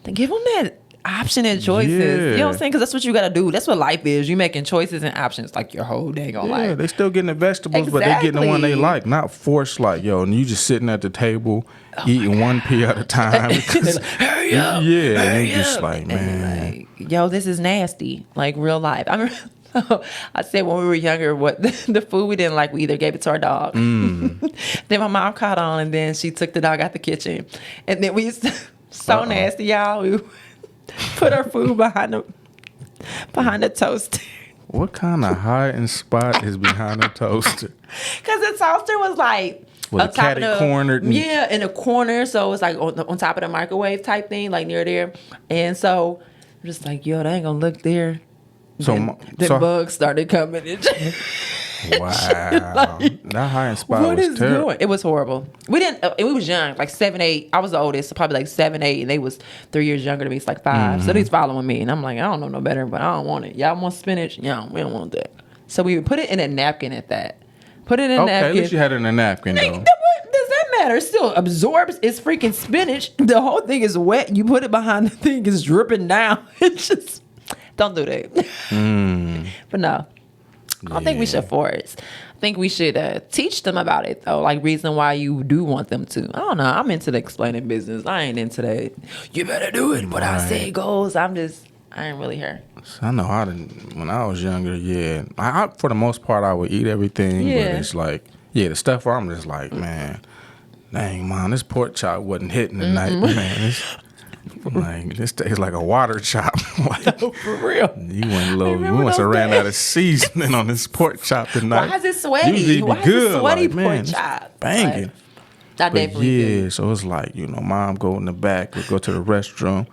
give them that option and choices. Yeah. You know what I'm saying? Because that's what you got to do. That's what life is. You making choices and options like your whole dang on life. Yeah, they still getting the vegetables, but they getting the one they like, not forced like, yo, and you just sitting at the table eating one pea at a time. Because, hurry up. Yeah, and you just like, man. Like, yo, this is nasty. Like real life. I remember I said when we were younger, what the food we didn't like, we either gave it to our dog. Then my mom caught on, and then she took the dog out the kitchen, and then we used to, nasty, y'all. We put our food behind the toaster. What kind of hiding spot is behind the toaster? Because the toaster was like a catty cornered. Yeah, in a corner, so it was like on top of the microwave type thing, like near there. And so I'm just like, yo, they ain't gonna look there. So bugs started coming. Wow, like, that hiding spot was terrible. It was horrible. We didn't. We was young, like 7, 8. I was the oldest, so probably like 7, 8, and they was 3 years younger than me. It's like 5. So he's following me, and I'm like, I don't know no better, but I don't want it. Y'all want spinach? Yeah, we don't want that. So we would put it in a napkin at that. Put it in a napkin. Okay, at least you had it in a napkin though. What does that matter? It still absorbs. It's freaking spinach. The whole thing is wet. You put it behind the thing, it's dripping down. It's just don't do that. But no. I don't think we should force. I think we should teach them about it, though. Like, reason why you do want them to. I don't know. I'm into the explaining business. I ain't into that. You better do it. What I say goes. I ain't really here. So I know when I was younger, yeah. I for the most part, I would eat everything. Yeah. But it's like, the stuff where I'm just like, man, dang, Mom, this pork chop wasn't hitting tonight, man. Like this tastes like a water chop. Like, no, for real. You must have ran out of seasoning on this pork chop tonight. Why is it sweaty? Why is it sweaty pork chop? Banging. That definitely good. So it's like, Mom go in the back, we go to the restroom.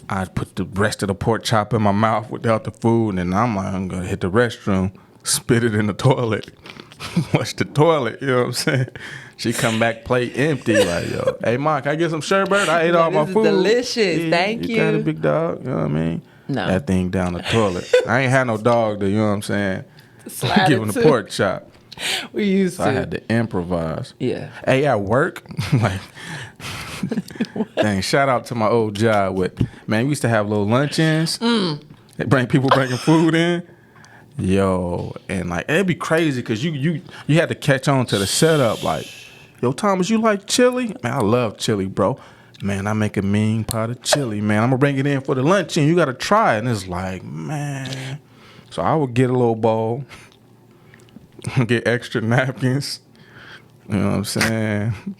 I put the rest of the pork chop in my mouth without the food, and I'm like, I'm gonna hit the restroom, spit it in the toilet, flush the toilet. You know what I'm saying? She come back, plate empty, like, yo, hey, Mom, can I get some sherbet? I ate all my food. Delicious. Yeah, Thank you. You got a big dog, you know what I mean? No. That thing down the toilet. I ain't had no dog, though, you know what I'm saying? Give him the pork chop. We used to. I had to improvise. Yeah. Hey, at work, like, dang, shout out to my old job man, we used to have little luncheons. They bringing food in. Yo, and like, it'd be crazy because you had to catch on to the setup, like, yo, Thomas, you like chili? Man, I love chili, bro. Man, I make a mean pot of chili, man. I'm going to bring it in for the luncheon. You got to try it. And it's like, man. So I would get a little bowl, get extra napkins. You know what I'm saying?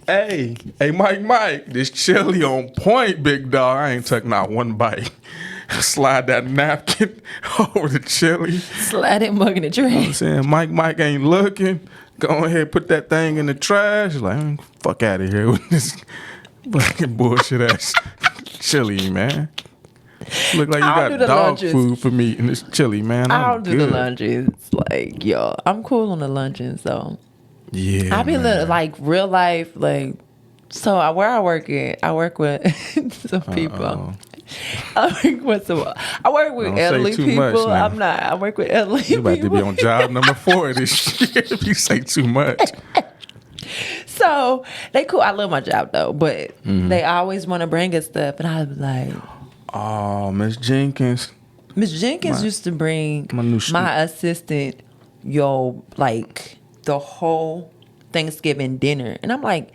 Hey, Mike, this chili on point, big dog. I ain't took not one bite. Slide that napkin over the chili. Slide it, mugging the trash. You know what I'm saying? Mike ain't looking. Go ahead, put that thing in the trash. Like, fuck out of here with this fucking bullshit ass chili, man. Look like you got dog food for me and it's chili, man. I'll do the lunches. Like, yo, I'm cool on the lunches, so. Yeah, I be like real life, like, so where I work at, I work with some people. I work with elderly people. I work with elderly people. You about to be on job number 4 this year if you say too much. So they cool. I love my job though, but they always want to bring us stuff, and I was like, "Oh, Miss Jenkins." Miss Jenkins used to bring my assistant, like the whole Thanksgiving dinner, and I'm like,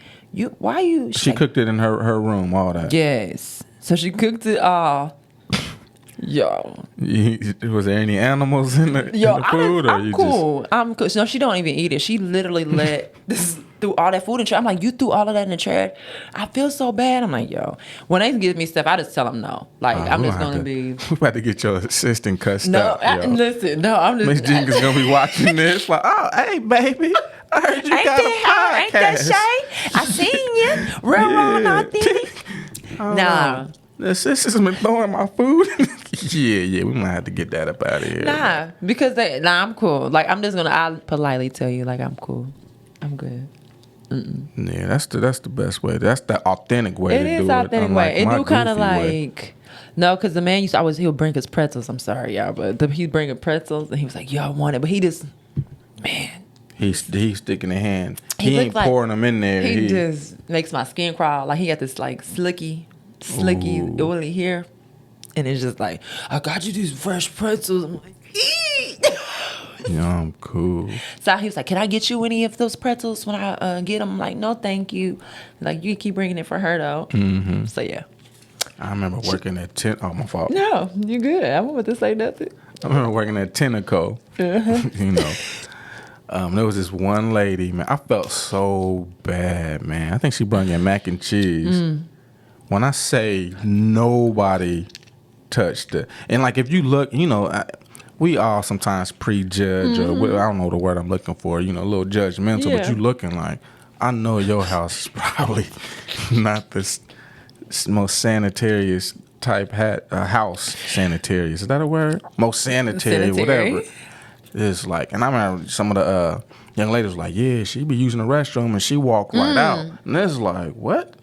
why you? She cooked it in her room, all that. Yes, so she cooked it all. Yo, was there any animals in the food? I'm cool. I'm cool. No, she don't even eat it. She literally let this threw all that food in the trash. I'm like, you threw all of that in the trash? I feel so bad. I'm like, yo. When they give me stuff, I just tell them no. Like, I'm just gonna be. We about to get your assistant cussed up. Listen, no, I'm just. Miss Jenkins gonna be watching this. Like, oh, hey, baby. I heard you got a podcast. Ain't that Shea? I seen you. Real raw and authentic. Nah. The sisters been throwing my food. yeah, we might have to get that up out of here. Nah, because I'm cool. Like, I'll politely tell you, like, I'm cool. I'm good. Yeah, that's the best way. That's the authentic way to do it. It is authentic way. It do kind of like, no, because the man he'll bring us pretzels. I'm sorry, y'all, but he'd bring us pretzels, and he was like, yo, I want it. But he just, man. He's sticking a hand. He ain't pouring them in there. He just makes my skin crawl. Like, he got this, like, slicky, oily hair. And it's just like, I got you these fresh pretzels. I'm like, eat. Yeah, I'm cool. So he was like, can I get you any of those pretzels when I get them? I'm like, no, thank you. Like, you keep bringing it for her, though. Mm-hmm. So, yeah. I remember working at Oh, my fault. No, you're good. I wasn't to say nothing. I remember working at Tentacle. You know. There was this one lady, man. I felt so bad, man. I think she brought in mac and cheese. When I say nobody touched it. And, like, if you look, you know, we all sometimes prejudge, or I don't know the word I'm looking for, you know, a little judgmental, but you looking like, I know your house is probably not the most sanitarious type house. Sanitarious. Is that a word? Most sanitary. Whatever. It's like, and I remember some of the young ladies was like, yeah, she be using the restroom and she walked right out. And it's like, what?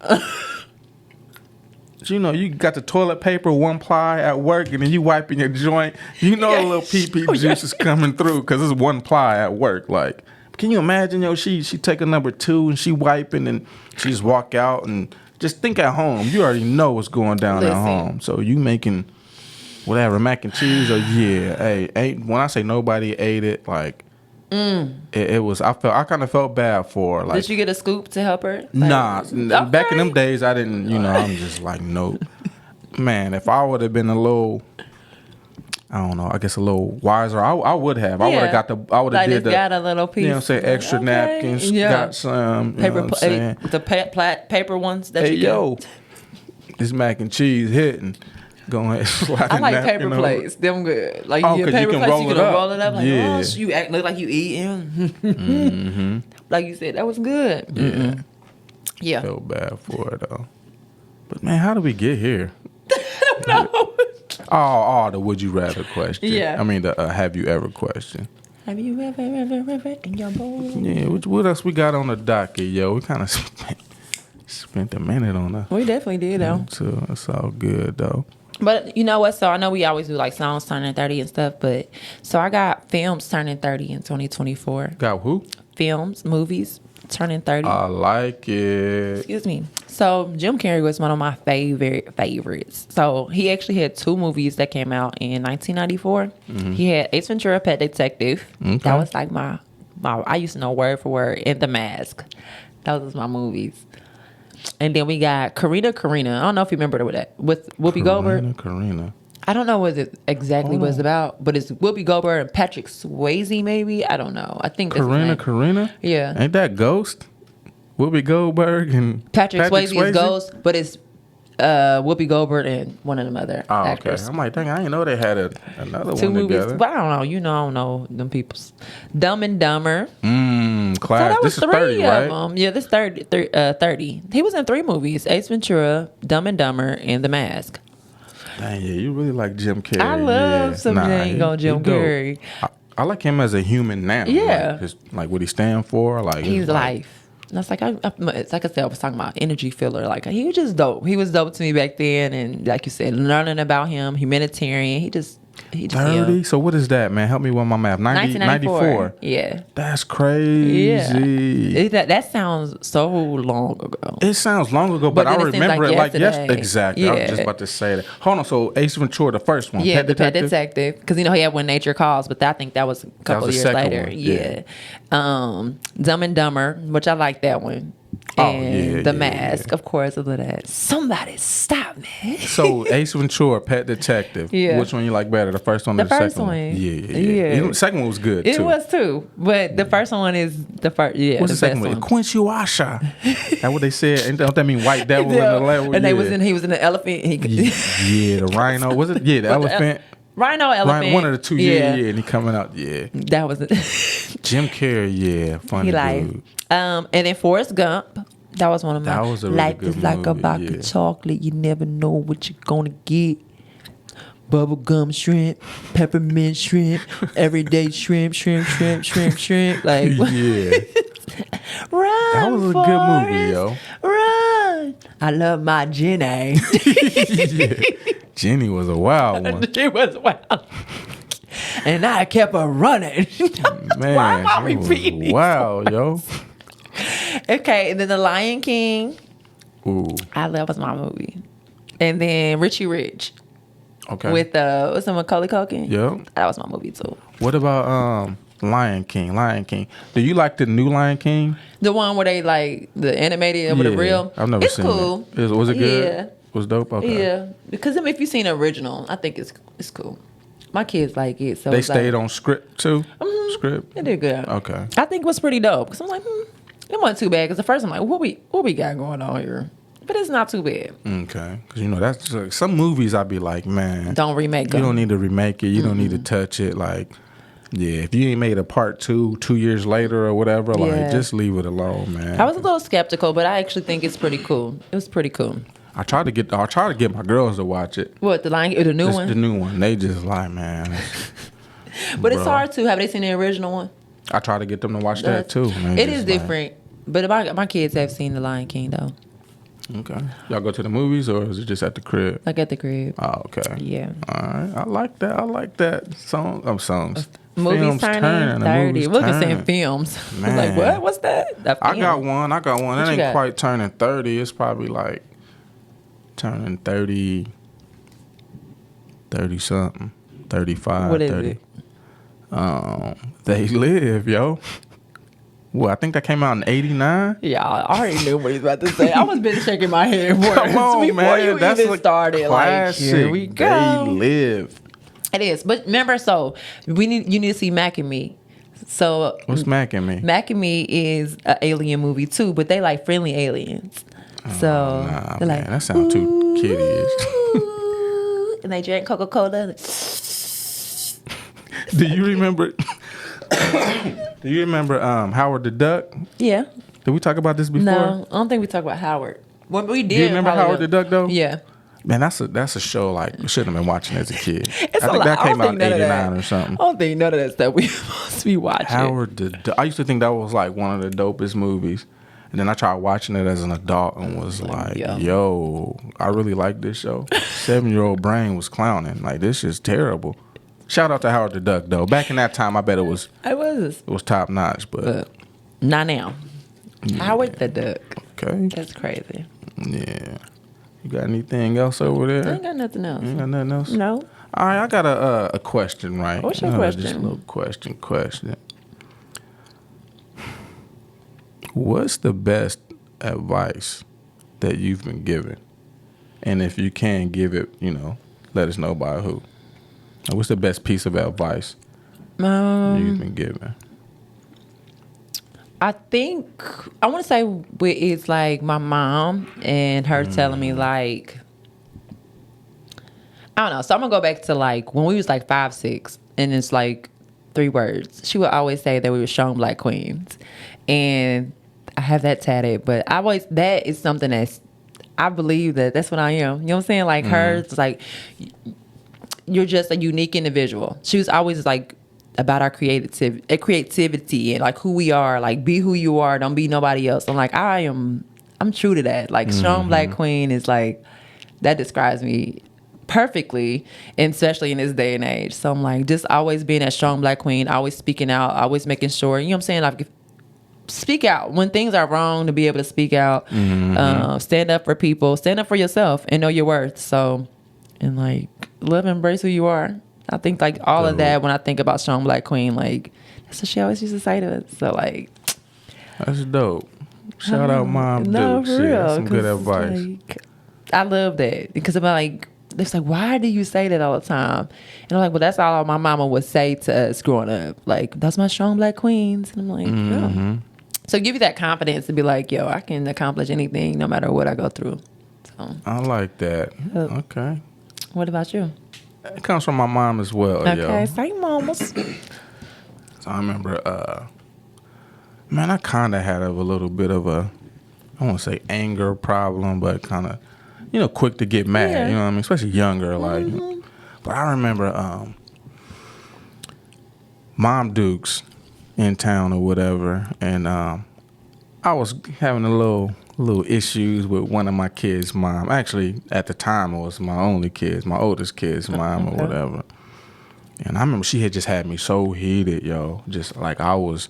You know, you got the toilet paper 1 ply at work and then you wiping your joint. You know the little pee-pee juice is coming through because it's 1 ply at work. Like, can you imagine, yo, she take a number 2 and she wiping and she just walk out and just think at home. You already know what's going down at home. So you making whatever, mac and cheese or when I say nobody ate it, like, it was, I kind of felt bad for her. Like, did you get a scoop to help her? Like, nah, okay. Back in them days, I didn't, you know, I'm just like, nope. Man, if I would have been a little, I don't know, I guess a little wiser, I would have. I would have got a little piece. You know what I'm saying, extra napkins, got some, paper, the paper ones that you yo, this mac and cheese hitting. Going I like paper plates. Them good. Like, paper plates, you can roll it up. Like, oh, you look like you eating. Like you said, that was good. Yeah. Felt bad for it though. But man, how did we get here? I don't know. The would you rather question. Yeah. I mean the have you ever question. Have you ever in your bowl? Yeah. What else we got on the docket, yo? We kind of spent a minute on that. We definitely did though. So it's all good though. But you know what? So I know we always do like songs turning 30 and stuff, but so I got films turning 30 in 2024. Got who? Films, movies turning 30. I like it. Excuse me. So Jim Carrey was one of my favorites. So he actually had 2 movies that came out in 1994. He had Ace Ventura: Pet Detective. Okay. That was like my I used to know word for word, and The Mask. Those was my movies. And then we got Karina. I don't know if you remember that with Whoopi Goldberg. Karina. I don't know what it exactly was about, but it's Whoopi Goldberg and Patrick Swayze, maybe. I don't know. I think Karina. Yeah. Ain't that Ghost? Whoopi Goldberg and Patrick Swayze is Ghost, but it's Whoopi Goldberg and one of them other actors. Okay. I'm like, dang, I didn't know they had another 2 one movies, together. but I don't know. You know, I don't know them people's. Dumb and Dumber. Class. So that was this is 30, of right? them. Yeah, this 30. He was in 3 movies: Ace Ventura, Dumb and Dumber, and The Mask. Dang, yeah, you really like Jim Carrey. I love some Jim Carrey. I like him as a human now. Yeah. Like what he stand for. Like he's life. And that's like it's like I said, I was talking about energy filler. Like he was just dope. He was dope to me back then, and like you said, learning about him, humanitarian. He just 30. So what is that, man? Help me with my math. 94. Yeah, that's crazy. Yeah, that sounds so long ago. It sounds long ago, but I remember it like yesterday. Exactly. Yeah. I was just about to say that. Hold on. So Ace Ventura, the first one. Yeah, Pet Detective. Because he had When Nature Calls, but I think that was a couple years later. One. Yeah. Dumb and Dumber, which I like that one. And The Mask, of course, a little that. Somebody stop me. So Ace Ventura, Pet Detective. Yeah. Which one you like better? The first one or the second one? Yeah. The second one was good too. It was too. But the first one is the first. Yeah. What's the second one? Quincy Washa. That's what they said. And don't that mean white devil in the level? And he was in the elephant. The rhino. Was it? Yeah, the elephant. Rhino, elephant. One of the two. Yeah. And he coming out. Yeah. That was it. Jim Carrey. Yeah. Funny dude. And then Forrest Gump. That was one of my. That was a really Life good is like movie, a box of chocolate. You never know what you're gonna get. Bubblegum shrimp, peppermint shrimp, everyday shrimp. Like yeah. Run. That was a good movie, yo. Run. I love my Jenny. Yeah. Jenny was a wild one. She was wild. And I kept her running. Man, why am I repeating? Wow, yo. Okay, and then The Lion King. Ooh. That was my movie. And then Richie Rich. Okay. With what's the Macaulay Culkin? Yeah. That was my movie too. What about Lion King? Do you like the new Lion King? The one where they like the animated with the real? I've never seen cool. It. Was it good? Yeah. Was dope? Okay. Yeah. Because if you've seen the original, I think it's cool. My kids like it. So they stayed on script too? Mm-hmm. Script? They did good. Okay. I think it was pretty dope. Because I'm like, it wasn't too bad. Because at first I'm like, what we got going on here? But it's not too bad. Okay. Because, that's like, some movies I'd be like, man. Don't remake them. You don't need to remake it. You don't need to touch it. Like, yeah, if you ain't made a part 2 years later or whatever, like, just leave it alone, man. I was a little skeptical, but I actually think it's pretty cool. It was pretty cool. I try to get my girls to watch it. What, the new one? The new one. They just like, man. But it's hard to. Have they seen the original one? I try to get them to watch that too. It is different. But my kids have seen The Lion King though. Okay. Y'all go to the movies or is it just at the crib? Like at the crib. Oh, okay. Yeah. All right. I like that. Songs. Movies films turning 30. Look at saying films. Man. Like, what? What's that? I got one. It ain't got? quite turning 30. It's probably like turning 30 something. 35, what is 30. It? They Live, yo. Well, I think that came out in 89. Yeah, I already knew what he was about to say. I was been shaking my head for Come on, before man. you That's even started. Classic. Like, here we go. They Live. It is, but remember, you need to see Mac and Me. So what's Mac and Me? Mac and Me is an alien movie too, but they like friendly aliens. So nah, they're man, like, that sounds too kiddie-ish. And they drink Coca-Cola. Do you remember? Do you remember Howard the Duck? Yeah. Did we talk about this before? No, I don't think we talked about Howard. Well, we did. Do you remember Howard the Duck though? Yeah. Man, that's a show like we shouldn't have been watching as a kid. It's I think that came out in 89 or something. I don't think none of that stuff we supposed to be watching. Howard the Duck. I used to think that was like one of the dopest movies. And then I tried watching it as an adult and was like, yo, I really like this show. 7-year-old brain was clowning. Like, this is terrible. Shout out to Howard the Duck, though. Back in that time, I bet it was top notch, but not now. Yeah. Howard the Duck. Okay. That's crazy. Yeah. You got anything else over there? I ain't got nothing else. You ain't got nothing else? No. All right, I got a question, right? What's your question? Just a little question. What's the best advice that you've been given? And if you can give it, let us know by who. What's the best piece of advice you've been given? I think I want to say it's like my mom and her telling me like, I don't know. So I'm gonna go back to like when we was like 5, 6, and it's like 3 words. She would always say that we were strong black queens, and I have that tatted. But that is something that's I believe that. That's what I am. You know what I'm saying? Like her, it's like you're just a unique individual. She was always like about our creativity and like who we are. Like be who you are. Don't be nobody else. I'm like I'm true to that. Like strong Black queen is like that describes me perfectly, and especially in this day and age. So I'm like just always being that strong Black queen, always speaking out, always making sure. You know what I'm saying? Like speak out when things are wrong, to be able to speak out, stand up for people, stand up for yourself, and know your worth. So, and like love and embrace who you are. I think like all of that when I think about strong Black queen, like that's what she always used to say to us. So like, that's dope. Shout out Mom Dukes. For real, yeah, some good advice. Like, I love that because I'm like, it's like, why do you say that all the time? And I'm like, well, that's all my mama would say to us growing up. Like, that's my strong Black queens. And I'm like, yeah. So give you that confidence to be like, yo, I can accomplish anything no matter what I go through. So I like that. Okay. What about you? It comes from my mom as well. Okay, same mamas. So I remember, man, I kind of had a little bit of a, I don't want to say anger problem, but kind of, quick to get mad. Yeah. You know what I mean? Especially younger, like. But I remember Mom Dukes in town or whatever, and I was having a little issues with one of my kids' mom. Actually, at the time, it was my oldest kid's mom or whatever. And I remember she had just had me so heated, yo. Just like I was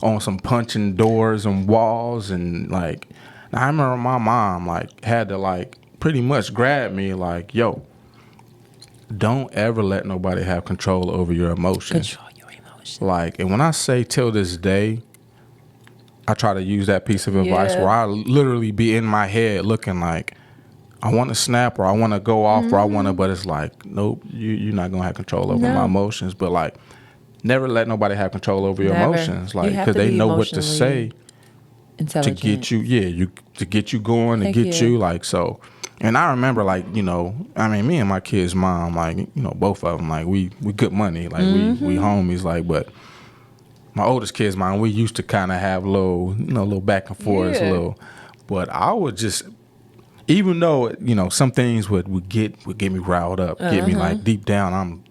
on some punching doors and walls, and like I remember my mom like had to like pretty much grab me like, yo, don't ever let nobody have control over your emotions. Control your emotions. Like, and when I say till this day, I try to use that piece of advice where I literally be in my head looking like I want to snap or I want to go off or I want to, but it's like, nope, you're not going to have control over my emotions. But like, never let nobody have control over your emotions. Like, because they know what to say to get you, to get you going, to get you like, so. And I remember like, me and my kid's mom, like, both of them, like we good money, like we homies, like, but my oldest kid's mom, we used to kind of have little back and forth, but I would just, even though, some things would get me riled up, get me like deep down, I'm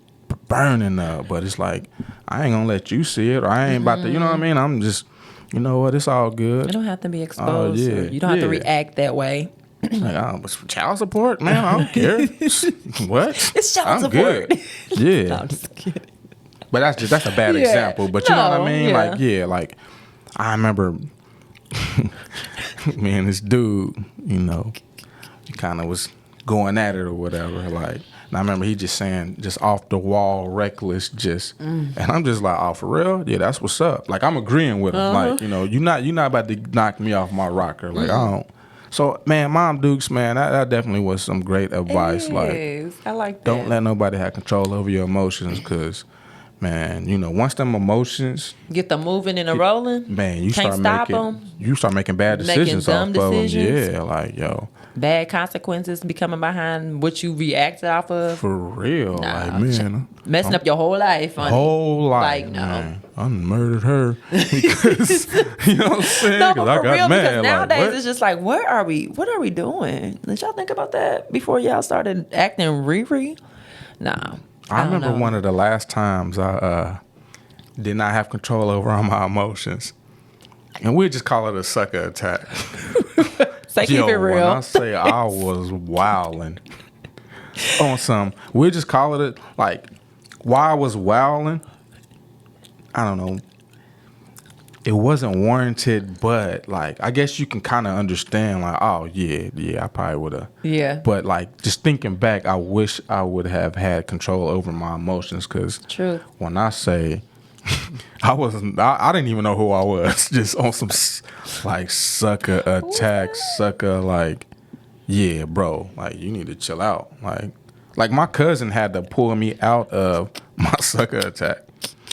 burning up, but it's like, I ain't gonna let you see it, or I ain't about to, you know what I mean? I'm just, you know what, it's all good. You don't have to be exposed. You don't have to react that way. Like, child support, man, I don't care. What? It's child support. Good. Yeah. No, I'm just kidding. But that's a bad example. But you know what I mean? Yeah. Like I remember me and this dude, he kind of was going at it or whatever. Like, and I remember he just saying just off the wall, reckless, and I'm just like, oh, for real? Yeah, that's what's up. Like I'm agreeing with him. Like, you're not about to knock me off my rocker. Like I don't. So, man, Mom Dukes, man, that definitely was some great advice. Like, I like that. Don't let nobody have control over your emotions, because, man, once them emotions get them moving and rolling, man, you can't start making bad decisions off of them. Yeah, like, yo, bad consequences be coming behind what you react off of. For real, like, man, messing up your whole life. Whole life, like, no. Man. I murdered her because you know what I'm saying? No, but for real, mad. because nowadays like, it's just like, what are we doing? Did y'all think about that before y'all started acting Riri? Nah. I remember one of the last times I did not have control over my emotions, and we just call it a sucker attack. Say keep it real. When I say I was wilding on some, we just call it like why I was wilding. I don't know. It wasn't warranted, but like I guess you can kind of understand. Like, oh yeah, I probably would have. Yeah. But like just thinking back, I wish I would have had control over my emotions, because when I say I didn't even know who I was. Just on some like sucker attack, sucker like, yeah, bro. Like you need to chill out. Like my cousin had to pull me out of my sucker attack.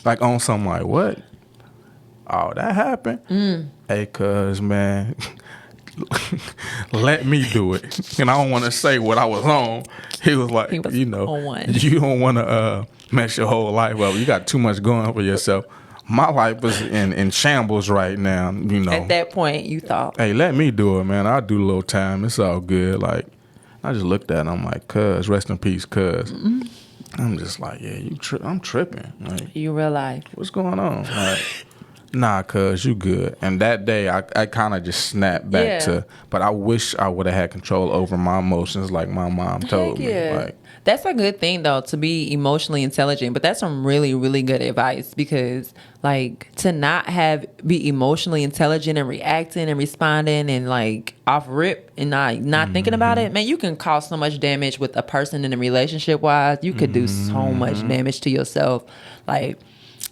Like on some like, what? Oh, that happened? Hey, cuz, man, let me do it. And I don't want to say what I was on. He was like, on one. You don't want to mess your whole life up. You got too much going for yourself. my life is in shambles right now. You know, at that point, you thought, hey, let me do it, man. I'll do a little time. It's all good. Like, I just looked at him. I'm like, cuz, rest in peace, cuz. Mm-hmm. I'm just like, yeah, I'm tripping. Like, you realize what's going on? Like, nah, cuz, you good. And that day, I kind of just snapped back to, but I wish I would have had control over my emotions like my mom told me. Like, that's a good thing, though, to be emotionally intelligent. But that's some really, really good advice because, like, to not be emotionally intelligent and reacting and responding and, like, off rip and not thinking about it, man, you can cause so much damage with a person in a relationship-wise. You could do so much damage to yourself. Like,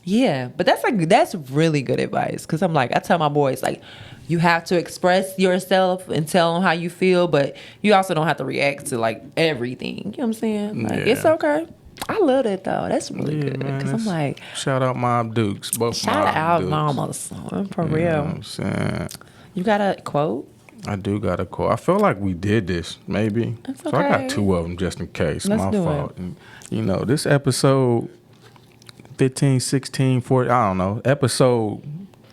yeah, but that's really good advice because I'm like, I tell my boys, like, you have to express yourself and tell them how you feel, but you also don't have to react to like everything. You know what I'm saying? Like, it's okay. I love that though. That's really good because I'm like, shout out Mob Dukes, both shout Mob out Dukes. Momma, son, for real. You know what I'm saying? You got a quote? I do got a quote. I feel like we did this, maybe. That's okay. So I got 2 of them just in case. Let's my do fault. it. And, you know, this episode 15, 16, 40, I don't know, episode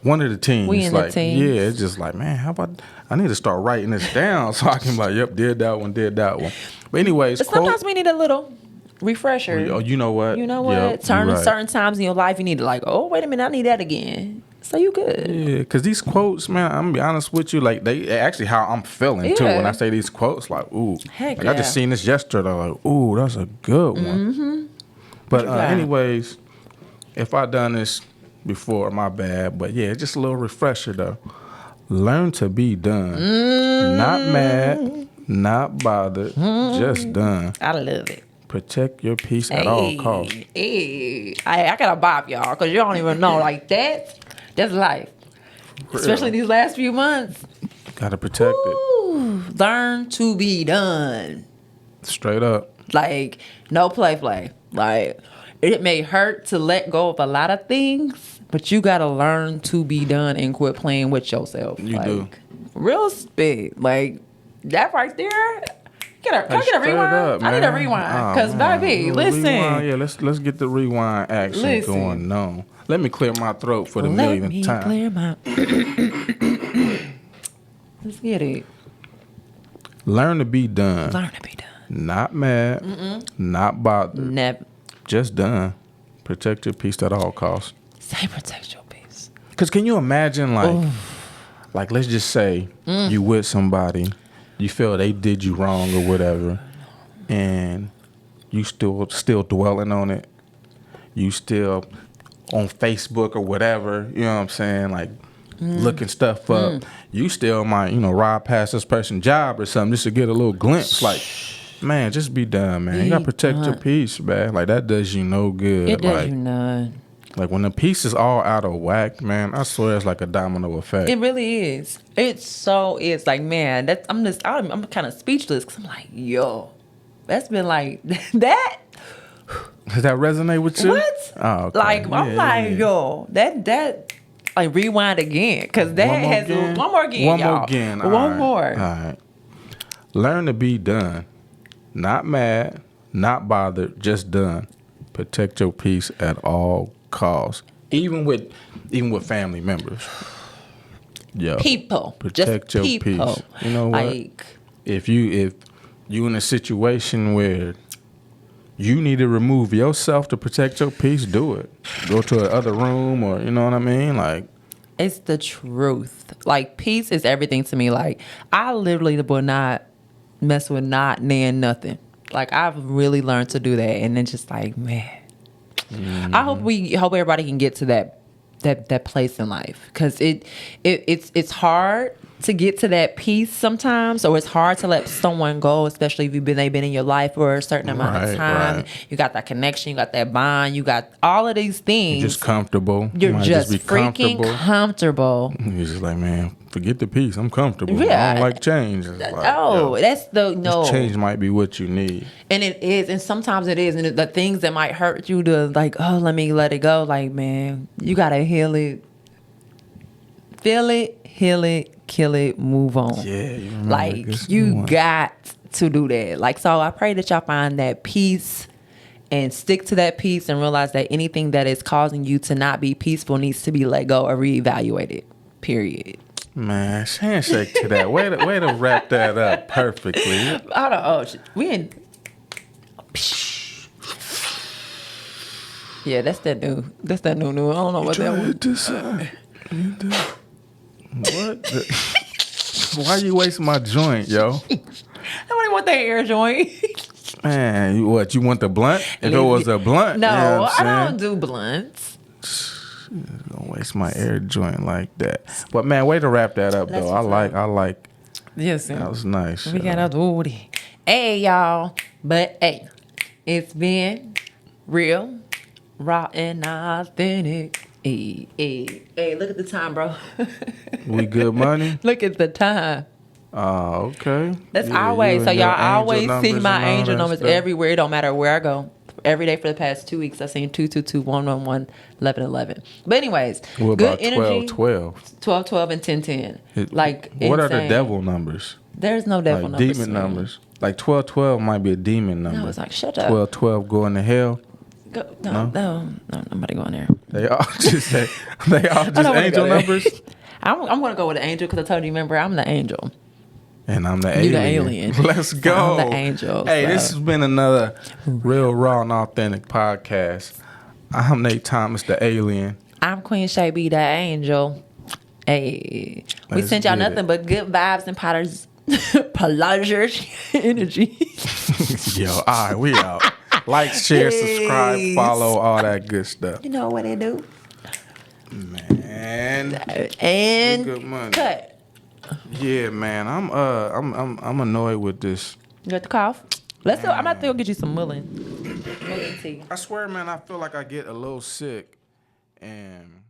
one of the teams. We in like, the teams. Yeah, it's just like, man, how about, I need to start writing this down so I can be like, yep, did that one. But anyways, but sometimes we need a little refresher. Oh, you know what? Yep, certain times in your life, you need to like, oh, wait a minute, I need that again. So you good. Yeah, because these quotes, man, I'm going to be honest with you, like, they actually how I'm feeling, too. When I say these quotes, like, ooh. Heck I just seen this yesterday, like, ooh, that's a good one. Mm-hmm. But anyways, if I done this before, my bad. But yeah, just a little refresher though. Learn to be done. Not mad, not bothered, just done. I love it. Protect your peace at all costs. I gotta bop y'all because you don't even know like that. That's life. Especially these last few months. Gotta protect it. Learn to be done. Straight up. Like, no play. Like, it may hurt to let go of a lot of things, but you gotta learn to be done and quit playing with yourself. You do. Real spit. Like, that right there. Can I get a rewind? Up, I need a rewind. Because, baby, listen. Rewind. Yeah, let's get the rewind action going on. Let me clear my throat for the millionth time. Clear my... Let's get it. Learn to be done. Learn to be done. Not mad. Not bothered. Never. Just done. Protect your peace at all costs. Say protect your peace. Because can you imagine, like let's just say you with somebody, you feel they did you wrong or whatever, and you still dwelling on it. You still on Facebook or whatever, you know what I'm saying, like looking stuff up. You still might, ride past this person's job or something just to get a little glimpse, like, man, just be done, man. You gotta protect your peace, man. Like, that does you no good. It does you none. Like, when the piece is all out of whack, man, I swear it's like a domino effect. It really is. It so is. Like, man, I'm kind of speechless because I'm like, yo, that's been like, that. Does that resonate with you? What? Oh, okay. Like, I'm like, yo, that, like, rewind again. Because that has, one more again, One y'all. more again. One more. All right. Learn to be done. Not mad, not bothered, just done. Protect your peace at all costs. Even with family members. Yo. People. Protect just your people. peace. You know what? Like, if you in a situation where you need to remove yourself to protect your peace, do it. Go to another room, or you know what I mean? Like, it's the truth. Like, peace is everything to me. Like, I literally will not mess with nothing. Like, I've really learned to do that, and then just like, man, I hope everybody can get to that place in life, because it's hard to get to that peace sometimes, or it's hard to let someone go, especially if they've been in your life for a certain amount of time. Right. You got that connection, you got that bond, you got all of these things. You're just comfortable. You're just freaking comfortable. You're just like, man, forget the peace. I'm comfortable. Yeah. I don't like change. Like, that's no. Change might be what you need. And it is, and sometimes it is. And the things that might hurt you to like, oh, let me let it go. Like, man, you gotta heal it. Feel it, heal it, kill it, move on. Yeah, you got to do that. Like, so I pray that y'all find that peace and stick to that peace and realize that anything that is causing you to not be peaceful needs to be let go or reevaluated. Period. Man, handshake to that. Way to wrap that up perfectly. We in. Yeah, that's that new. I don't know what that was. What? Why you wasting my joint, yo? Nobody want that air joint. Man, you want the blunt? If it was a blunt, no, you know what I'm I don't do blunts. Don't waste my air joint like that. But man, way to wrap that up though. I like. Yes, that was nice. We got out the Hey y'all, but hey, it's been real, raw and authentic. Hey, look at the time, bro. We good money? Look at the time. Oh, okay. That's always. So y'all always see my angel numbers everywhere. It don't matter where I go. Every day for the past 2 weeks, I've seen 222, 111, 1111. But anyways, what good about energy. 12? 12, 12, and 10, 10. Like, what are the insane. devil numbers? There's no devil like numbers. Demon numbers. Like 12, 12 might be a demon number. No, it's like, shut up. 12, 12 going to hell. No, nobody going there. They all just angel numbers. I'm going to go with the angel because I told you, remember, I'm the angel. And I'm the alien. You the alien. Let's go. I'm the angel. Hey, this has been another real, raw, and authentic podcast. I'm Nate Thomas, the alien. I'm Queen Shea, the angel. Hey, we sent y'all nothing but good vibes and pleasure energy. Yo, all right, we out. Like, share, subscribe, follow, all that good stuff. You know what they do. Man. And good money. Cut. Yeah, man. I'm annoyed with this. You got the cough? Let's go. I'm about to go get you some mullein tea. I swear, man, I feel like I get a little sick and